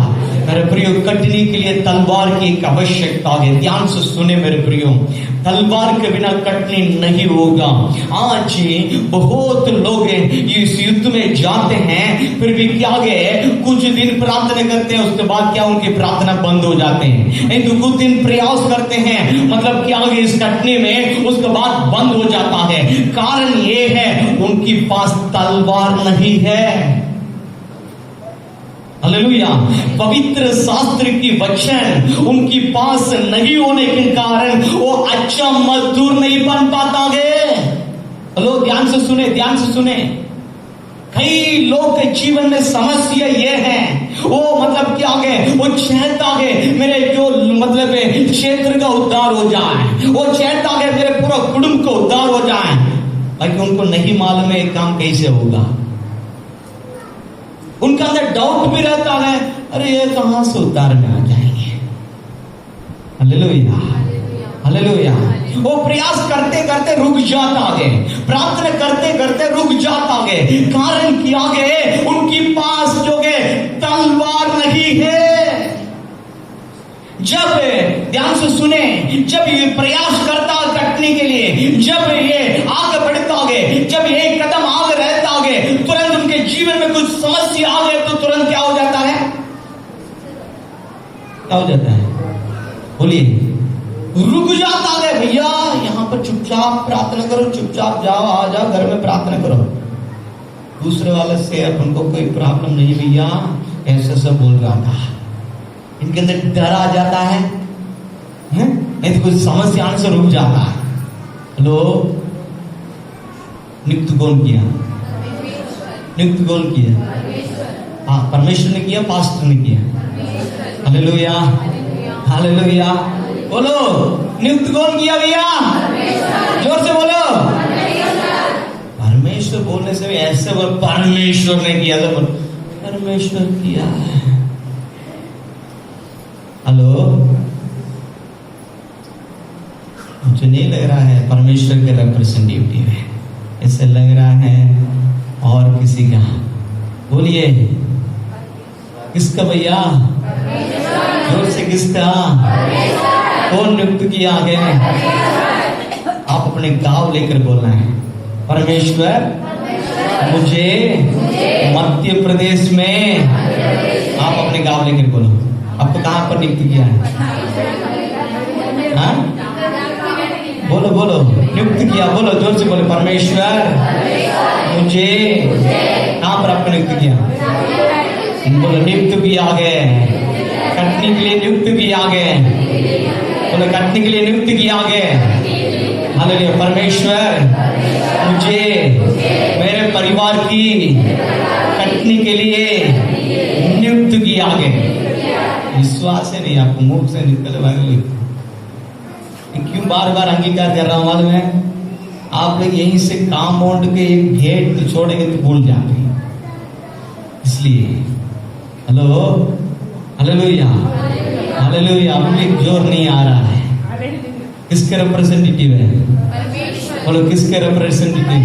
मेरे प्रियो, कटने के लिए तलवार की एक आवश्यकता है। ध्यान से सुने मेरे प्रियो, तलवार के बिना कटनी नहीं होगा। आज बहुत लोग इस युद्ध में जाते हैं, फिर भी क्या है, कुछ दिन प्रार्थना करते हैं, उसके बाद क्या उनकी प्रार्थना बंद हो जाते हैं। नहीं तो कुछ दिन प्रयास करते हैं, मतलब क्या है इस कटने में, उसके बाद बंद हो जाता है। कारण ये है उनके पास तलवार नहीं है। हालेलुया। पवित्र शास्त्र की वचन उनके पास नहीं होने के कारण वो अच्छा मजदूर नहीं बन पाता है। हेलो, ध्यान से सुने, ध्यान से सुने। कई लोग के जीवन में समस्या ये है, वो मतलब क्या है, वो चाहता है मेरे जो मतलब क्षेत्र का उद्धार हो जाए, वो चाहता है मेरे पूरा कुटुंब का उद्धार हो जाए, लेकिन उनको नहीं मालूम है काम कैसे होगा। उनका अंदर डाउट भी रहता है, अरे ये कहां से उद्धार में आ जाएंगे। Hallelujah, hallelujah. वो प्रयास करते करते रुक जाता है, प्रार्थना करते करते रुक जाता है। कारण क्या है, उनके पास जो है तलवार नहीं है। जब ध्यान से सुने, जब ये प्रयास करता कटने के लिए, जब ये आगे बढ़ता है, जब ये कदम आगे रहता है, तुरंत उनके जीवन में कुछ समस्या आ गए तो तुरंत क्या हो जाता है? क्या हो जाता है? बोलिए। रुक जाता है। भैया यहाँ पर चुपचाप प्रार्थना करो, चुपचाप जाओ, आ जाओ घर में प्रार्थना करो। दूसरे वाले से अपन को कोई प्रॉब्लम नहीं, भैया ऐसा सब बोल रहा था। इनके अंदर डर आ जाता है, नहीं तो कुछ समस्या आने से रुक जाता है। हेलो, नियुक्त कौन किया? नियुक्त कौन किया? हाँ, परमेश्वर ने किया, पास्टर ने किया। Hallelujah, hallelujah. बोलो, नियुक्त कौन किया भैया? जोर से बोलो। परमेश्वर बोलने से भी ऐसे बोल, परमेश्वर ने किया, तो बोल परमेश्वर किया है। हेलो, मुझे नहीं लग रहा है परमेश्वर के रिप्रेजेंटेटिव है, ऐसे लग रहा है और किसी का। बोलिए किसका भैया? जोर से किसका? कौन नियुक्त किया? आगे आप अपने गांव लेकर बोलना है, परमेश्वर मुझे मध्य प्रदेश में, आप अपने गांव लेकर बोलो, आपको कहां पर नियुक्त किया है? हाँ? बोलो बोलो, नियुक्त किया, बोलो जोर से बोलो, परमेश्वर मुझे कहां पर आपको नियुक्त किया? बोलो नियुक्त भी आ गए, कटने के लिए नियुक्त भी आ गए, बोलो कटने के लिए नियुक्त भी आ गए। हालेलुया। परमेश्वर मुझे मेरे परिवार की कटने के लिए नियुक्त भी आ गए। विश्वास है नहीं आपको, मुख से निकल वाले क्यों बार बार अंगीकार कर रहा हूं मालूम है? आप लोग यहीं से काम मोड़ के एक भेंट तो छोड़ेंगे तो भूल जाएंगे, इसलिए हेलो हालेलुया हालेलुया। अभी जोर नहीं आ रहा है। किसके रिप्रेजेंटेटिव है? बोलो किसके रिप्रेजेंटेटिव?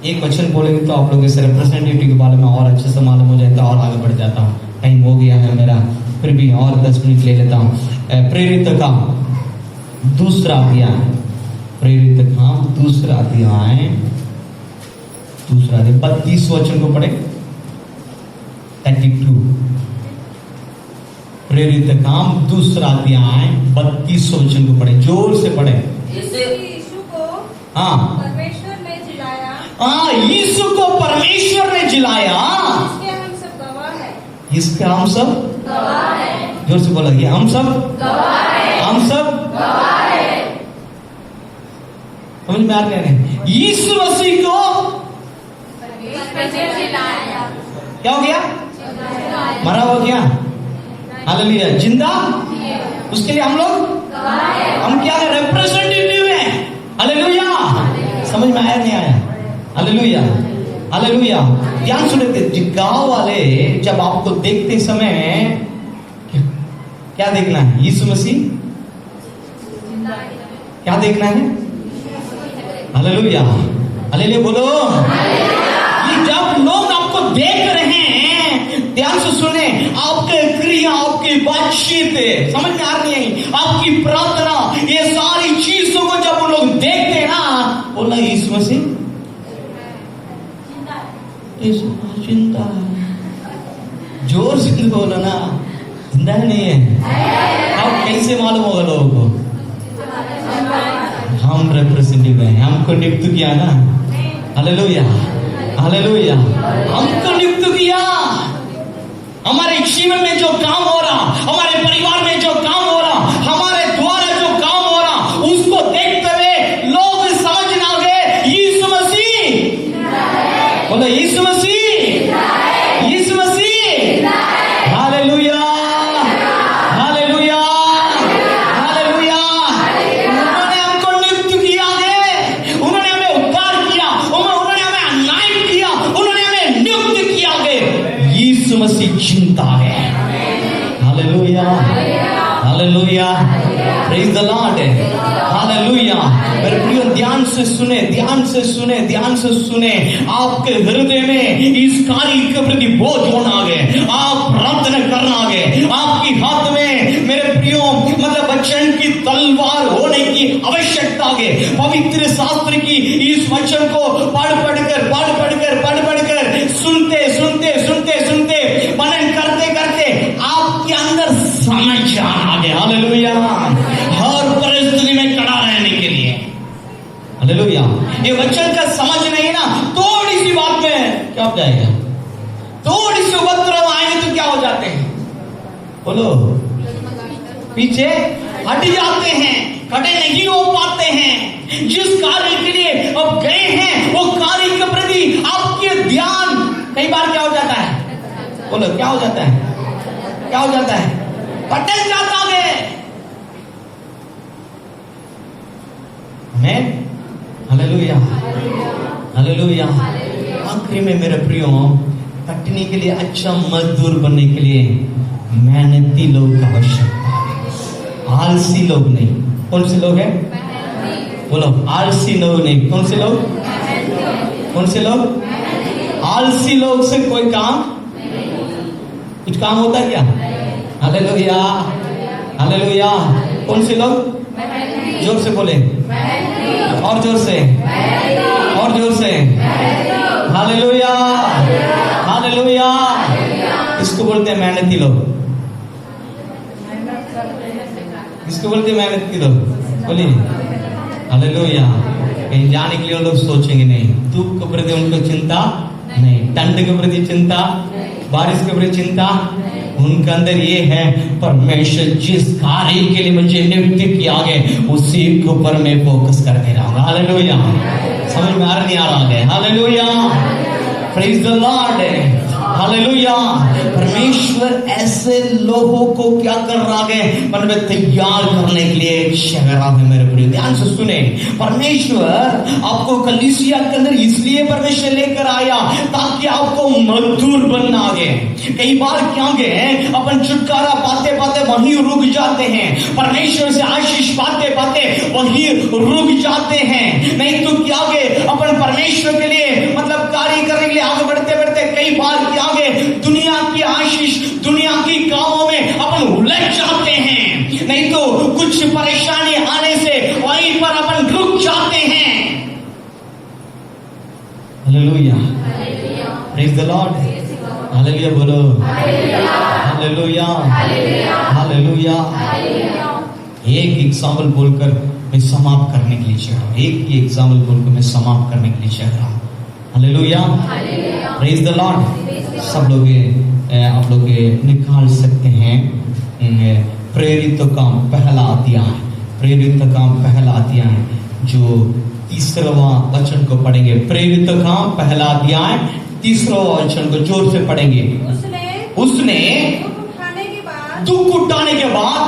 एक वचन बोलेंगे तो आप लोग इस रिप्रेजेंटेटिव के बारे में और अच्छे से मालूम हो जाए तो और आगे बढ़ जाता हूँ। टाइम हो गया है मेरा, फिर भी और 10 मिनट ले लेता हूँ। प्रेरित काम दूसरा अध्याय, प्रेरित काम दूसरा अध्याय 32 वचन को पढ़े। 32 प्रेरित काम दूसरा अध्याय 32 वचन को पढ़े, जोर से पढ़े। यीशु को हाँ परमेश्वर ने जिलाया, हाँ यीशु को परमेश्वर ने जिलाया, इसके हम सब गवाह हैं। इसके हम सब गवाह हैं। जोर से बोला, ये हम सब गवाह हैं। हम सब गवाह हैं। समझ में आ रहा है? यीशु मसीह को परमेश्वर ने जिलाया, क्या हो गया? मरा हो गया। हालेलुया। जिंदा, उसके लिए हम लोग हम क्या है? रिप्रेजेंटेटिव है। हालेलुया। समझ में आया नहीं आया? Hallelujah hallelujah. ध्यान सुने, गांव वाले जब आपको देखते समय क्या देखना है? यीशु मसीह। क्या देखना है? हालेलुया हालेलुया बोलो। ये जब लोग आपको देख रहे हैं, ध्यान से सुने, आपके क्रिया, आपकी बातचीत, समझ में आ रही है? आपकी प्रार्थना, ये सारी चीजों को जब वो लोग देखते हैं ना, बोलना यीशु मसीह जिंदा है। जोर से बोलो ना, जिंदा नहीं है। अब कैसे मालूम होगा लोगों को? हम रिप्रेजेंटेटिव हैं, हमको नियुक्त किया ना। Hallelujah hallelujah. हमको नियुक्त किया। हमारे जीवन में जो काम हो रहा, हमारे परिवार में जो काम हो रहा, हमारे द्वारा जो काम हो रहा, उसको देखते हुए लोग समझ ना गए यीशु मसीह। बोलो यीशु मसीह, यीशु मसीह। Hallelujah hallelujah hallelujah. उन्होंने हमको नियुक्त किया है, उन्होंने हमें उद्धार किया, उन्होंने हमें अनाइट किया, उन्होंने हमें नियुक्त किया है। यीशु मसीह जिंदा है। Hallelujah hallelujah. Praise the Lord. Hallelujah. मेरे प्रियो ध्यान से सुने, ध्यान से सुने, ध्यान से सुने। आपके हृदय में इस कार्य के प्रति बोझ होना आ गए, आप प्रार्थना करना आ गए, आपकी हाथ में मेरे प्रियो मतलब वचन की तलवार होने की आवश्यकता है। पवित्र शास्त्र की इस वचन को पढ़ पढ़कर सुनते सुनते सुनते सुनते मनन करते करते आपके अंदर समझ आना गया। हालेलुया। हर परिस्थिति में खड़ा रहने के लिए। हालेलुया। ये वचन का समझ नहीं ना, थोड़ी सी बात में क्या हो जाएगा? थोड़ी सी उपद्रव आएंगे तो क्या हो जाते हैं? बोलो, पीछे हट जाते हैं, खड़े नहीं हो पाते हैं। जिस कार्य के लिए अब गए हैं, वो कार्य के प्रति आपके ध्यान कई बार क्या हो जाता है? बोलो क्या हो जाता है? क्या हो जाता है? भटक जाता है। मैं हालेलुया हालेलुया। आखिरी में मेरे प्रियो, कटने के लिए अच्छा मजदूर बनने के लिए मेहनती लोग का आवश्यकता है। आलसी लोग नहीं। कौन से लोग हैं? बोलो, आलसी लोग नहीं। कौन से लोग? कौन से लोग? आलसी लोग से कोई काम, कुछ काम होता है क्या? Hallelujah, hallelujah. कौन से लोग? जोर से बोले, और जोर से, और जोर से। Hallelujah, hallelujah. इसको बोलते हैं मेहनती लोग। इसको बोलते हैं मेहनती लोग। बोलिए हालेलुया। कहीं जाने के लिए लोग सोचेंगे नहीं, धूप के प्रति उनको चिंता नहीं, ठंड के प्रति चिंता, बारिश के प्रति चिंता। उनके अंदर ये है, परमेश्वर जिस कार्य के लिए मुझे नियुक्त किया गया उसी के ऊपर मैं फोकस करते रहूंगा। हालेलुया। समझ में आ रहा नहीं आ रहा है? Hallelujah, praise the Lord, hallelujah. परमेश्वर ऐसे लोगों को क्या कर रहा है? मतलब तैयार करने के लिए शहरा है। मेरे प्रिय ध्यान से सुने, परमेश्वर आपको कलीसिया के अंदर इसलिए परमेश्वर लेकर आया ताकि आपको मजदूर बनना आगे। कई बार क्या गए, अपन छुटकारा पाते पाते वहीं रुक जाते हैं, परमेश्वर से आशीष पाते पाते वहीं रुक जाते हैं। नहीं तो क्या गए, अपन परमेश्वर के लिए मतलब कार्य करने के लिए आगे बढ़ते बढ़ते कई बार क्या गए, दुनिया की आशीष, दुनिया की कामों में अपन उलझ जाते हैं। नहीं तो कुछ परेशानी आने से वहीं पर अपन रुक जाते हैं। Hallelujah, praise the Lord, hallelujah बोलो, हालेलुया, हालेलुया। एक एग्जाम्पल बोलकर मैं समाप्त करने के लिए चाह रहा हूं। एक ही एग्जाम्पल बोलकर मैं समाप्त करने के लिए चाह रहा हूं। Hallelujah, praise the Lord. सब लोग आप लोग निकाल सकते हैं प्रेरित काम पहला अध्याय, प्रेरित काम पहला अध्याय जो 3वां वचन को पढ़ेंगे। प्रेरित काम पहला अध्याय 3वां वचन को जोर से पढ़ेंगे। उसने दुख उठाने के बाद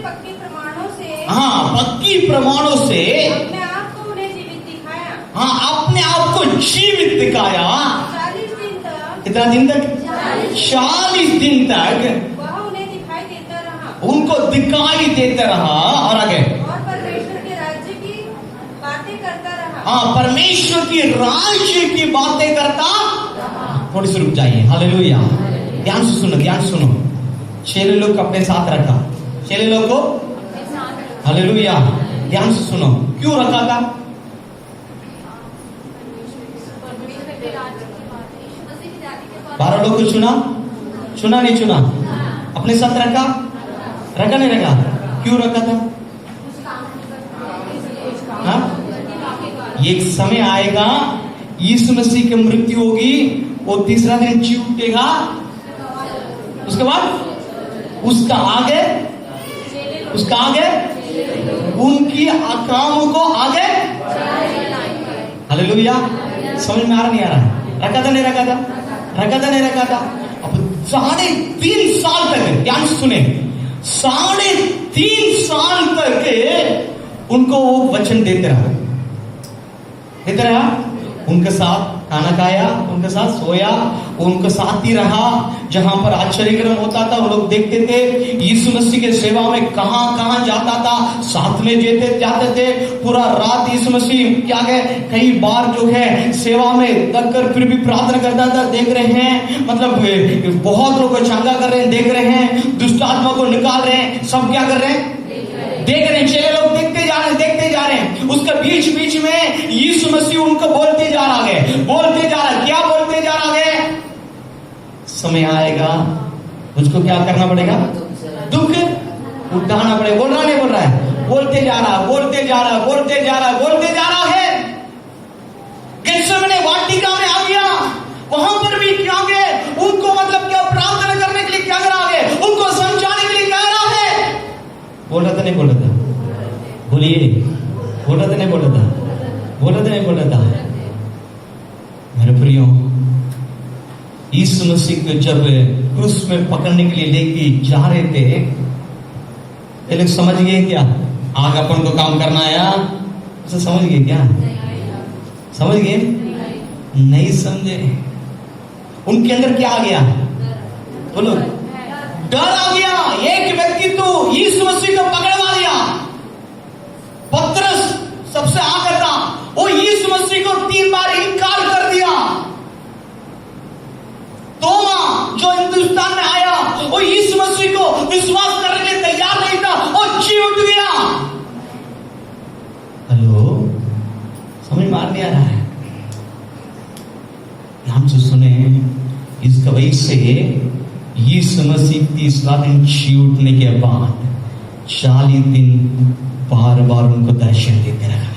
पक्के प्रमाणों से, हाँ, पक्की प्रमाणों से अपने आप को उन्हें जीवित दिखाया। हाँ, अपने आप को जीवित दिखाया। 40 दिन तक, कितना दिन तक? 40 दिन तक वह उन्हें दिखाई देता रहा, उनको दिखाई देता रहा। और आगे, और परमेश्वर के राज्य की बातें करता रहा। हाँ, परमेश्वर की राज्य की बातें करता। थोड़ी सी रुक जाइए। हालेलुया, ध्यान से सुनो, ध्यान से सुनो। 6 लोग अपने साथ रखा, 6 लोग को, हालेलुया, ध्यान से सुनो। क्यों रखा था? बारह लोग को चुना, चुना नहीं चुना? अपने साथ रखा, रखा नहीं रखा? क्यों रखा था? हाँ? एक समय आएगा, यीशु मसीह की मृत्यु होगी, वो 3रा दिन जी उठेगा, उसके बाद उसका आगे, उसका आगे उनकी कामों को आगे। हालेलुया, समझ में आ रहा नहीं आ रहा? रखा था नहीं रखा था? रखा था नहीं रखा था? अब 3.5 साल तक, ध्यान से सुने, 3.5 साल तक उनको वो वचन देते रहा, देते रहा। उनके साथ खाना खाया, उनके साथ सोया, उनके साथ ही रहा। जहां पर आश्चर्यक्रम होता था वो लोग देखते थे। यीशु मसीह के सेवा में कहां कहां जाता था, साथ में जाते थे। पूरा रात यीशु मसीह क्या है, कई बार जो है सेवा में तक कर फिर भी प्रार्थना करता था। देख रहे हैं, मतलब बहुत लोगों को चंगा कर रहे हैं, देख रहे हैं, दुष्ट आत्मा को निकाल रहे हैं, सब क्या कर रहे हैं, देख रहे हैं। 6 लोग देखते जा रहे हैं, देखते जा रहे हैं। उसके बीच बीच में यीशु मसीह उनको बोलते जा रहा है, बोलते जा रहा है। क्या बोलते जा रहा है? समय आएगा मुझको क्या करना पड़ेगा, दुख उठाना पड़ेगा। बोल रहा नहीं बोल रहा है? बोलते जा रहा, बोलते जा रहा, बोलते जा रहा, बोलते जा रहा है। गेत्सेमने वाटिका में आ गया, वहां पर भी क्या गए, उनको मतलब क्या प्रार्थना करने के लिए क्या करा गए, उनको समझाने के लिए क्या करा है। बोल रहा था नहीं बोल रहा था? बोलिए, बोल रहा था नहीं बोल रहा था? बोल रहा था नहीं बोल रहा था? मेरे प्रियो, यीशु मसीह को जब क्रूस में पकड़ने के लिए लेके जा रहे थे, ये लोग समझ गए क्या आगे अपन को काम करना आया? उसे समझ गए क्या? समझ गए? नहीं समझे। उनके अंदर क्या आ गया? बोलो, डर आ गया। एक व्यक्ति तो यीशु मसीह को पकड़वा लिया। पतरस सबसे आगे था, वो यीशु मसीह को 3 बार इनकार कर दिया। तोमा जो हिंदुस्तान में आया, वो यीशु मसीह को विश्वास करने के तैयार नहीं था, वो जी उठ गया। हेलो, समझ में नहीं आ रहा है? ध्यान से सुने, इसका वजह से यीशु मसीह 30 दिन जी उठने के बाद 40 दिन बार बार उनको दर्शन देते रहा,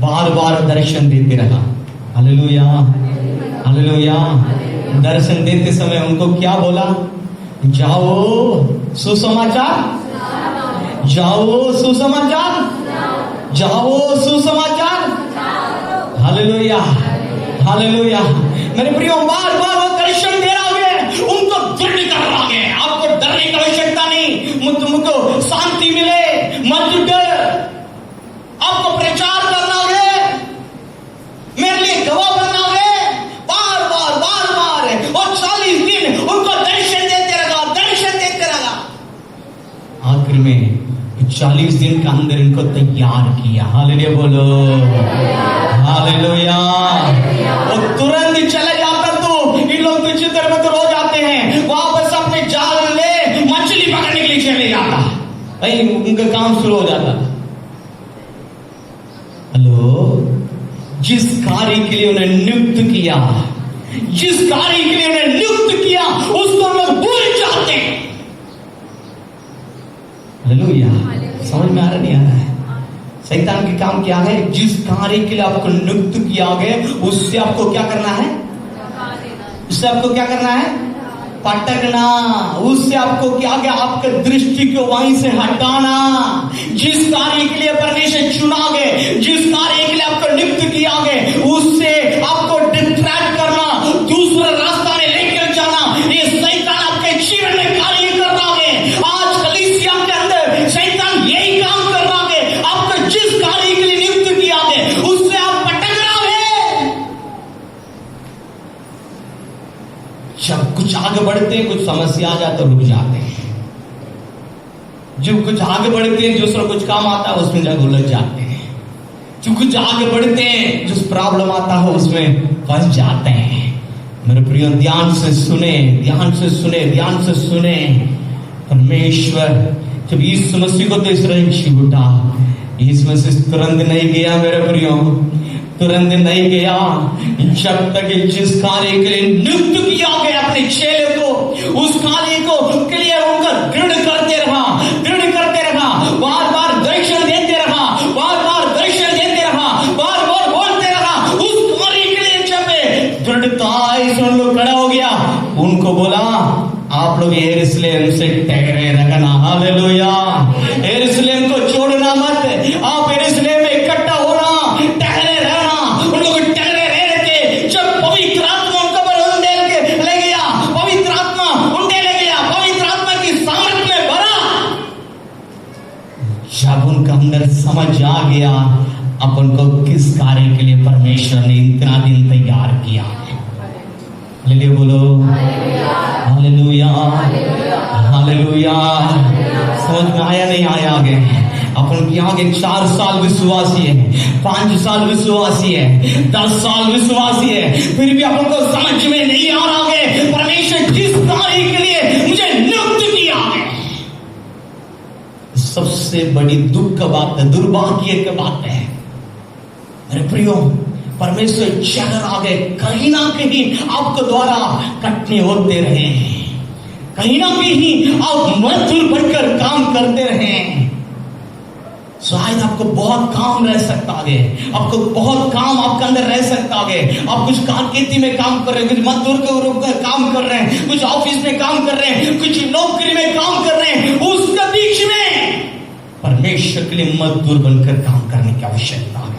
बार बार दर्शन देते रहा। Hallelujah, hallelujah. दर्शन देते समय उनको क्या बोला? जाओ सुसमाचार, जाओ सुसमाचार, जाओ सुसमाचार। Hallelujah, hallelujah. मेरे प्रियो, बार बार वो दर्शन दे रहा है, उनको दृढ़ कर रहा है। आपको डरने की आवश्यकता नहीं, तुमको शांति मिले, मत डर। आपको प्रचार करना है, मेरे लिए गवाह बनना है। बार बार बार बार और 40 दिन उनको दर्शन देते रहा, दर्शन देते रहा। आखिर में 40 दिन के अंदर इनको तैयार किया। हालेलुया बोलो, हालेलुया। वो तुरंत चले जाता तो इन लोग चित्र में तो रो जाते हैं, वापस अपने जाल में मछली पकड़ने के लिए चले जाता, भाई उनका काम शुरू हो जाता। हेलो, जिस कार्य के लिए उन्हें नियुक्त किया, जिस कार्य के लिए उन्हें नियुक्त किया, उसको लोग भूल जाते हैं। हालेलुया, समझ में आ रहा नहीं आ रहा है? शैतान के काम क्या है? जिस कार्य के लिए आपको नियुक्त किया गया, उससे आपको क्या करना है? उससे आपको क्या करना है? पटकना। उससे आपको क्या गया? आपके दृष्टि को वहीं से हटाना। जिस कार्य के लिए परमेश्वर चुना गए, जिस कार्य के लिए आपको नियुक्त किया गया, उससे आपको डिस्ट्रैक्ट करना, दूसरे रास्ता में लेकर जाना, ये शैतान आपके जीवन में कार्य कर रहा है। आज कलीसिया के अंदर शैतान यही काम कर रहा है। आपको जिस कार्य के लिए नियुक्त किया गया, उससे आप पटक रहा है। जब कुछ आगे बढ़ते हैं, कुछ समस्या आ जाता, रुक जाते हैं। जब कुछ आगे बढ़ते हैं, दूसरा कुछ काम आता है, उसमें जब उलझ जाते हैं। जब कुछ आगे बढ़ते हैं, जो प्रॉब्लम आता है, उसमें फंस जाते हैं। मेरे प्रियो, ध्यान से सुने, ध्यान से सुने, ध्यान से सुने। परमेश्वर जब यीशु मसीह को तीसरे जी उठा, यीशु मसीह तुरंत नहीं गया मेरे प्रियो, तुरंत नहीं गया। जब तक जिस कार्य के लिए नियुक्त किया गया अपने चेले को, उस कार्य को क्लियर होकर दृढ़ करते रहा, दृढ़ करते रहा, बार बार दर्शन देते रहा, बार बार दर्शन देते रहा, बार बार बोलते रहा। उस कार्य के लिए जब दृढ़ता सुन लो खड़ा हो गया, उनको बोला आप लोग यरूशलेम से ठहरे रखना। हालेलुया, यरूशलेम को छोड़ना मत, आप यरूशलेम में इकट्ठा होना, ठहरे रहना। उन लोग ठहरे रह थे। जब पवित्र आत्मा उनको उनके ले गया, पवित्र आत्मा उनके ले गया, पवित्र आत्मा की सामर्थ में भरा। जब उनका अंदर समझ आ गया अपन को किस कार्य के लिए परमेश्वर ने इतना दिन तैयार किया। हालेलुया बोलो, हालेलुया, हालेलुया। समझ में आया नहीं आया? आगे अपन के आगे 4 साल विश्वासी है, 5 साल विश्वासी है, 10 साल विश्वासी है, फिर भी अपन को समझ में नहीं आ रहा है परमेश्वर जिस कार्य के लिए मुझे नियुक्त किया है। सबसे बड़ी दुख का बात है, दुर्भाग्य की बात है मेरे प्रियो। परमेश्वर जगह आ गए, कहीं ना कहीं आपके द्वारा कटने होते रहे, कहीं ना कहीं आप मजदूर बनकर काम करते रहे। शायद आपको बहुत काम रह सकता है, आपको बहुत काम आपके अंदर रह सकता है। आप कुछ कारकिर्दी में काम कर रहे हैं, कुछ मजदूर के रूप में काम कर रहे हैं, कुछ ऑफिस में काम कर रहे हैं, कुछ नौकरी में काम कर रहे हैं। उसके बीच में परमेश्वर के लिए मजदूर बनकर काम करने की आवश्यकता है।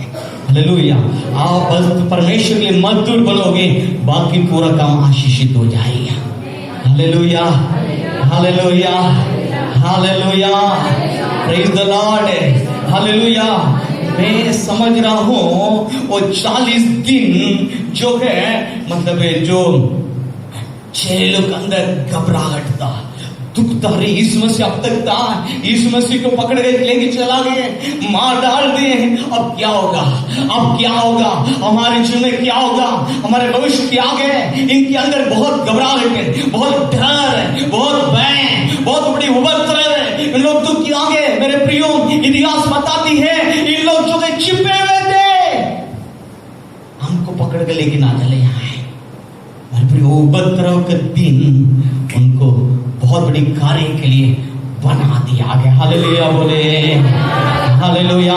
हालेलुया। आप बस परमेश्वर के लिए मजदूर बनोगे, बाकी पूरा काम आशीषित हो जाएगा। Hallelujah, hallelujah, hallelujah, praise the Lord, hallelujah. मैं समझ रहा हूँ वो 40 दिन जो है, मतलब जो चेलों के अंदर घबराहट था, दुख था। अरे यीशु मसीह अब तक था, यीशु मसीह को पकड़ के लेके चला गए, मार डाल दिए, अब क्या होगा, अब क्या होगा, हमारे जीवन में क्या होगा, हमारे भविष्य क्या है। इनके अंदर बहुत घबराहट है, बहुत डर है, बहुत भय है, बहुत बड़ी उपद्रव है। इन लोग तो क्या गए मेरे प्रियो, इतिहास बताती है इन लोग जो छिपे हुए थे, हमको पकड़ के लेके ना चले आए। उपद्रव के दिन उनको बहुत बड़ी कार्य के लिए बना दिया गया। हालेलुया बोले, हालेलुया।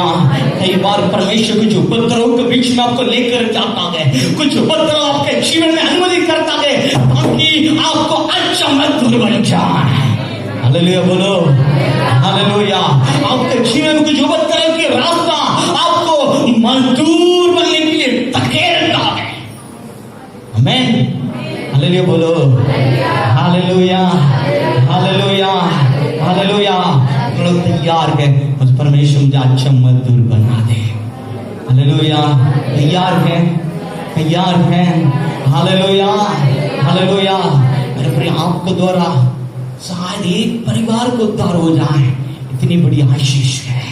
कई बार परमेश्वर कुछ उपद्रव के बीच में आपको लेकर जाता है, कुछ उपद्रव आपके जीवन में अनुमति करता है ताकि आपको अच्छा मजदूर बन जाए। हालेलुया बोलो, हालेलुया। आपके जीवन में कुछ उपद्रव की रास्ता आपको मजदूर बनने के लिए धकेलता है। आमीन, हालेलुया बोलो, हालेलुया, हालेलुया, हालेलुया। हम लोग तैयार है, मुझ परमेश्वर मुझे अच्छा मजदूर बना दे। हालेलुया, तैयार है, तैयार है। Hallelujah, hallelujah. मेरे प्रिय, आपको द्वारा शायद एक परिवार को उद्धार हो जाए, इतनी बड़ी आशीष है।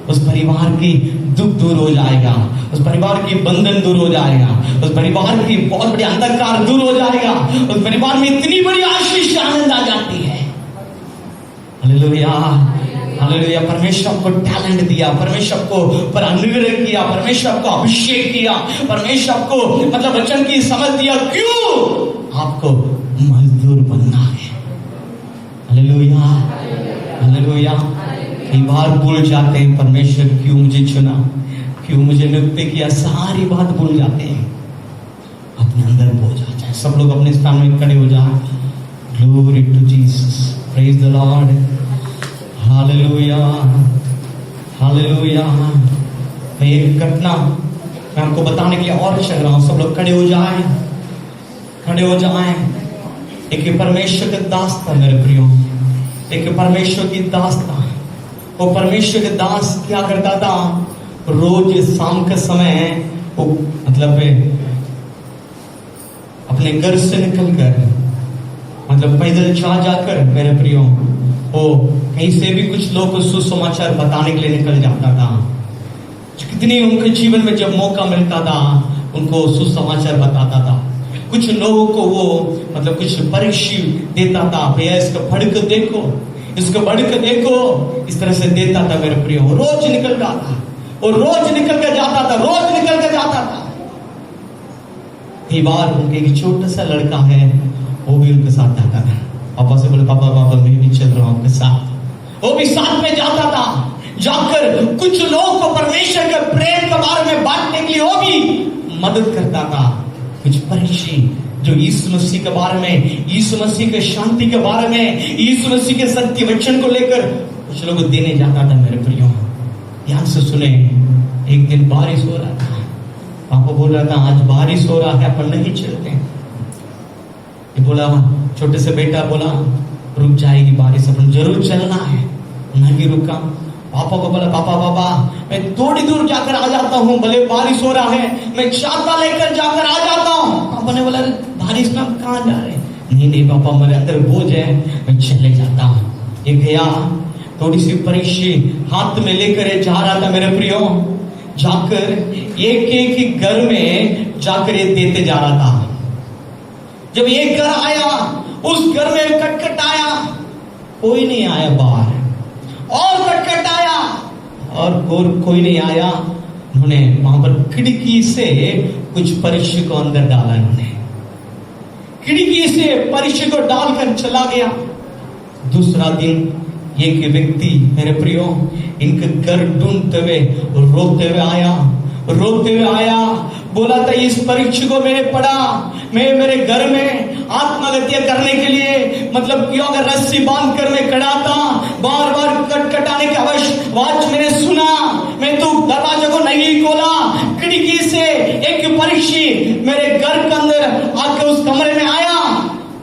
उस परिवार की दुख दूर हो जाएगा, उस परिवार की बंधन दूर हो जाएगा, उस परिवार की बहुत बड़ी अंधकार दूर हो जाएगा, उस परिवार में इतनी बड़ी आशीष आनंद आ जाती है। Hallelujah, hallelujah. परमेश्वर आपको टैलेंट दिया, परमेश्वर आपको पर अनुग्रह किया, परमेश्वर आपको अभिषेक किया, परमेश्वर आपको मतलब वचन की समझ दिया। क्यों? आपको मजदूर बनना है। Hallelujah, hallelujah. कई बार भूल जाते हैं परमेश्वर क्यों मुझे चुना, क्यों मुझे नियुक्त किया, सारी बात भूल जाते हैं, अपने अंदर बोझ आ जाए। सब लोग अपने स्थान में खड़े हो जाए। Glory to Jesus, praise the Lord, hallelujah, hallelujah. मैं एक घटना मैं आपको बताने के लिए और चल रहा हूं। सब लोग खड़े हो जाए, खड़े हो जाए। एक परमेश्वर के दास था मेरे प्रियो, एक परमेश्वर की दास था। वो परमेश्वर के दास क्या करता था, रोज शाम के समय वो मतलब अपने घर से निकलकर मतलब पैदल जाकर मेरे प्रियो वो कहीं से भी कुछ लोग को सुसमाचार बताने के लिए निकल जाता था। कितनी उनके जीवन में जब मौका मिलता था उनको सुसमाचार बताता था। कुछ लोगों को वो मतलब कुछ परीक्षा देता था, भैया इसको पढ़ के देखो, इसको बढ़ के देखो, इस तरह से देता था मेरे प्रियो। रोज निकलता था, वो रोज निकल कर जाता था, रोज निकल कर जाता था। कई बार उनके एक छोटा सा लड़का है, वो भी उनके साथ जाता था। पापा से बोले, पापा पापा मैं भी चल रहा हूं आपके साथ। वो भी साथ में जाता था। जाकर कुछ लोगों को परमेश्वर के प्रेम के बारे में बांटने के लिए वो भी मदद करता था। कुछ परीक्षी जो यीशु मसीह के बारे में, यीशु मसीह के शांति के बारे में, यीशु मसीह के सत्य वचन को लेकर कुछ लोग देने जाता था मेरे प्रियो। ध्यान से सुने। एक दिन बारिश हो रहा था, पापा बोल रहा था आज बारिश हो रहा है, अपन नहीं चलते। ये बोला, छोटे से बेटा बोला रुक जाएगी बारिश, अपन जरूर चलना है। नहीं रुका। पापा को बोला, पापा पापा मैं थोड़ी दूर जाकर आ जाता हूँ, भले बारिश हो रहा है, मैं छाता लेकर जाकर आ जाता हूँ। पापा ने बोला, बारिश में हम कहाँ जा रहे? नहीं नहीं पापा, मेरे अंदर बोझ है, मैं चले जाता हूँ। ये गया, थोड़ी सी परीक्षा हाथ में लेकर जा रहा था मेरे प्रियो। जाकर एक एक घर में जाकर ये देते जा रहा था। जब एक घर आया, उस घर में खटखटाया, कोई नहीं आया बाहर, और खटखटाया और कोई नहीं आया। उन्होंने वहां पर खिड़की से कुछ परीक्षा को अंदर डाला। इन्होंने खिड़की से परीक्षा को डालकर चला गया। दूसरा दिन एक व्यक्ति मेरे प्रियो इनके घर ढूंढते हुए रोते हुए आया, बोला था इस परीक्षा को मैंने पढ़ा, मैं मेरे घर में आत्महत्या करने के लिए मतलब क्यों अगर रस्सी बांध कर मैं खड़ा था, बार बार खटखटाने की आवाज मैंने सुना, मैं तो दरवाजे को नहीं खोला, खिड़की से एक परीक्षी मेरे घर के अंदर आके उस कमरे में आया,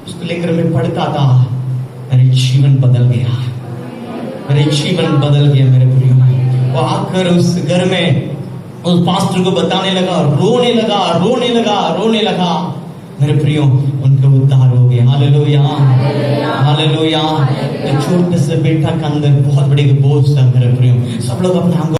उसको लेकर मैं पढ़ता था। मेरे जीवन बदल गया, मेरे जीवन बदल गया मेरे प्रियो। वो आकर उस घर में उस पास्टर को बताने लगा, रोने लगा। मेरे प्रियो उनका उद्धार हो गया। Hallelujah, hallelujah. एक छोटे से बेटा के अंदर बहुत बड़ी बोझ था मेरे प्रियो। सब लोग अपने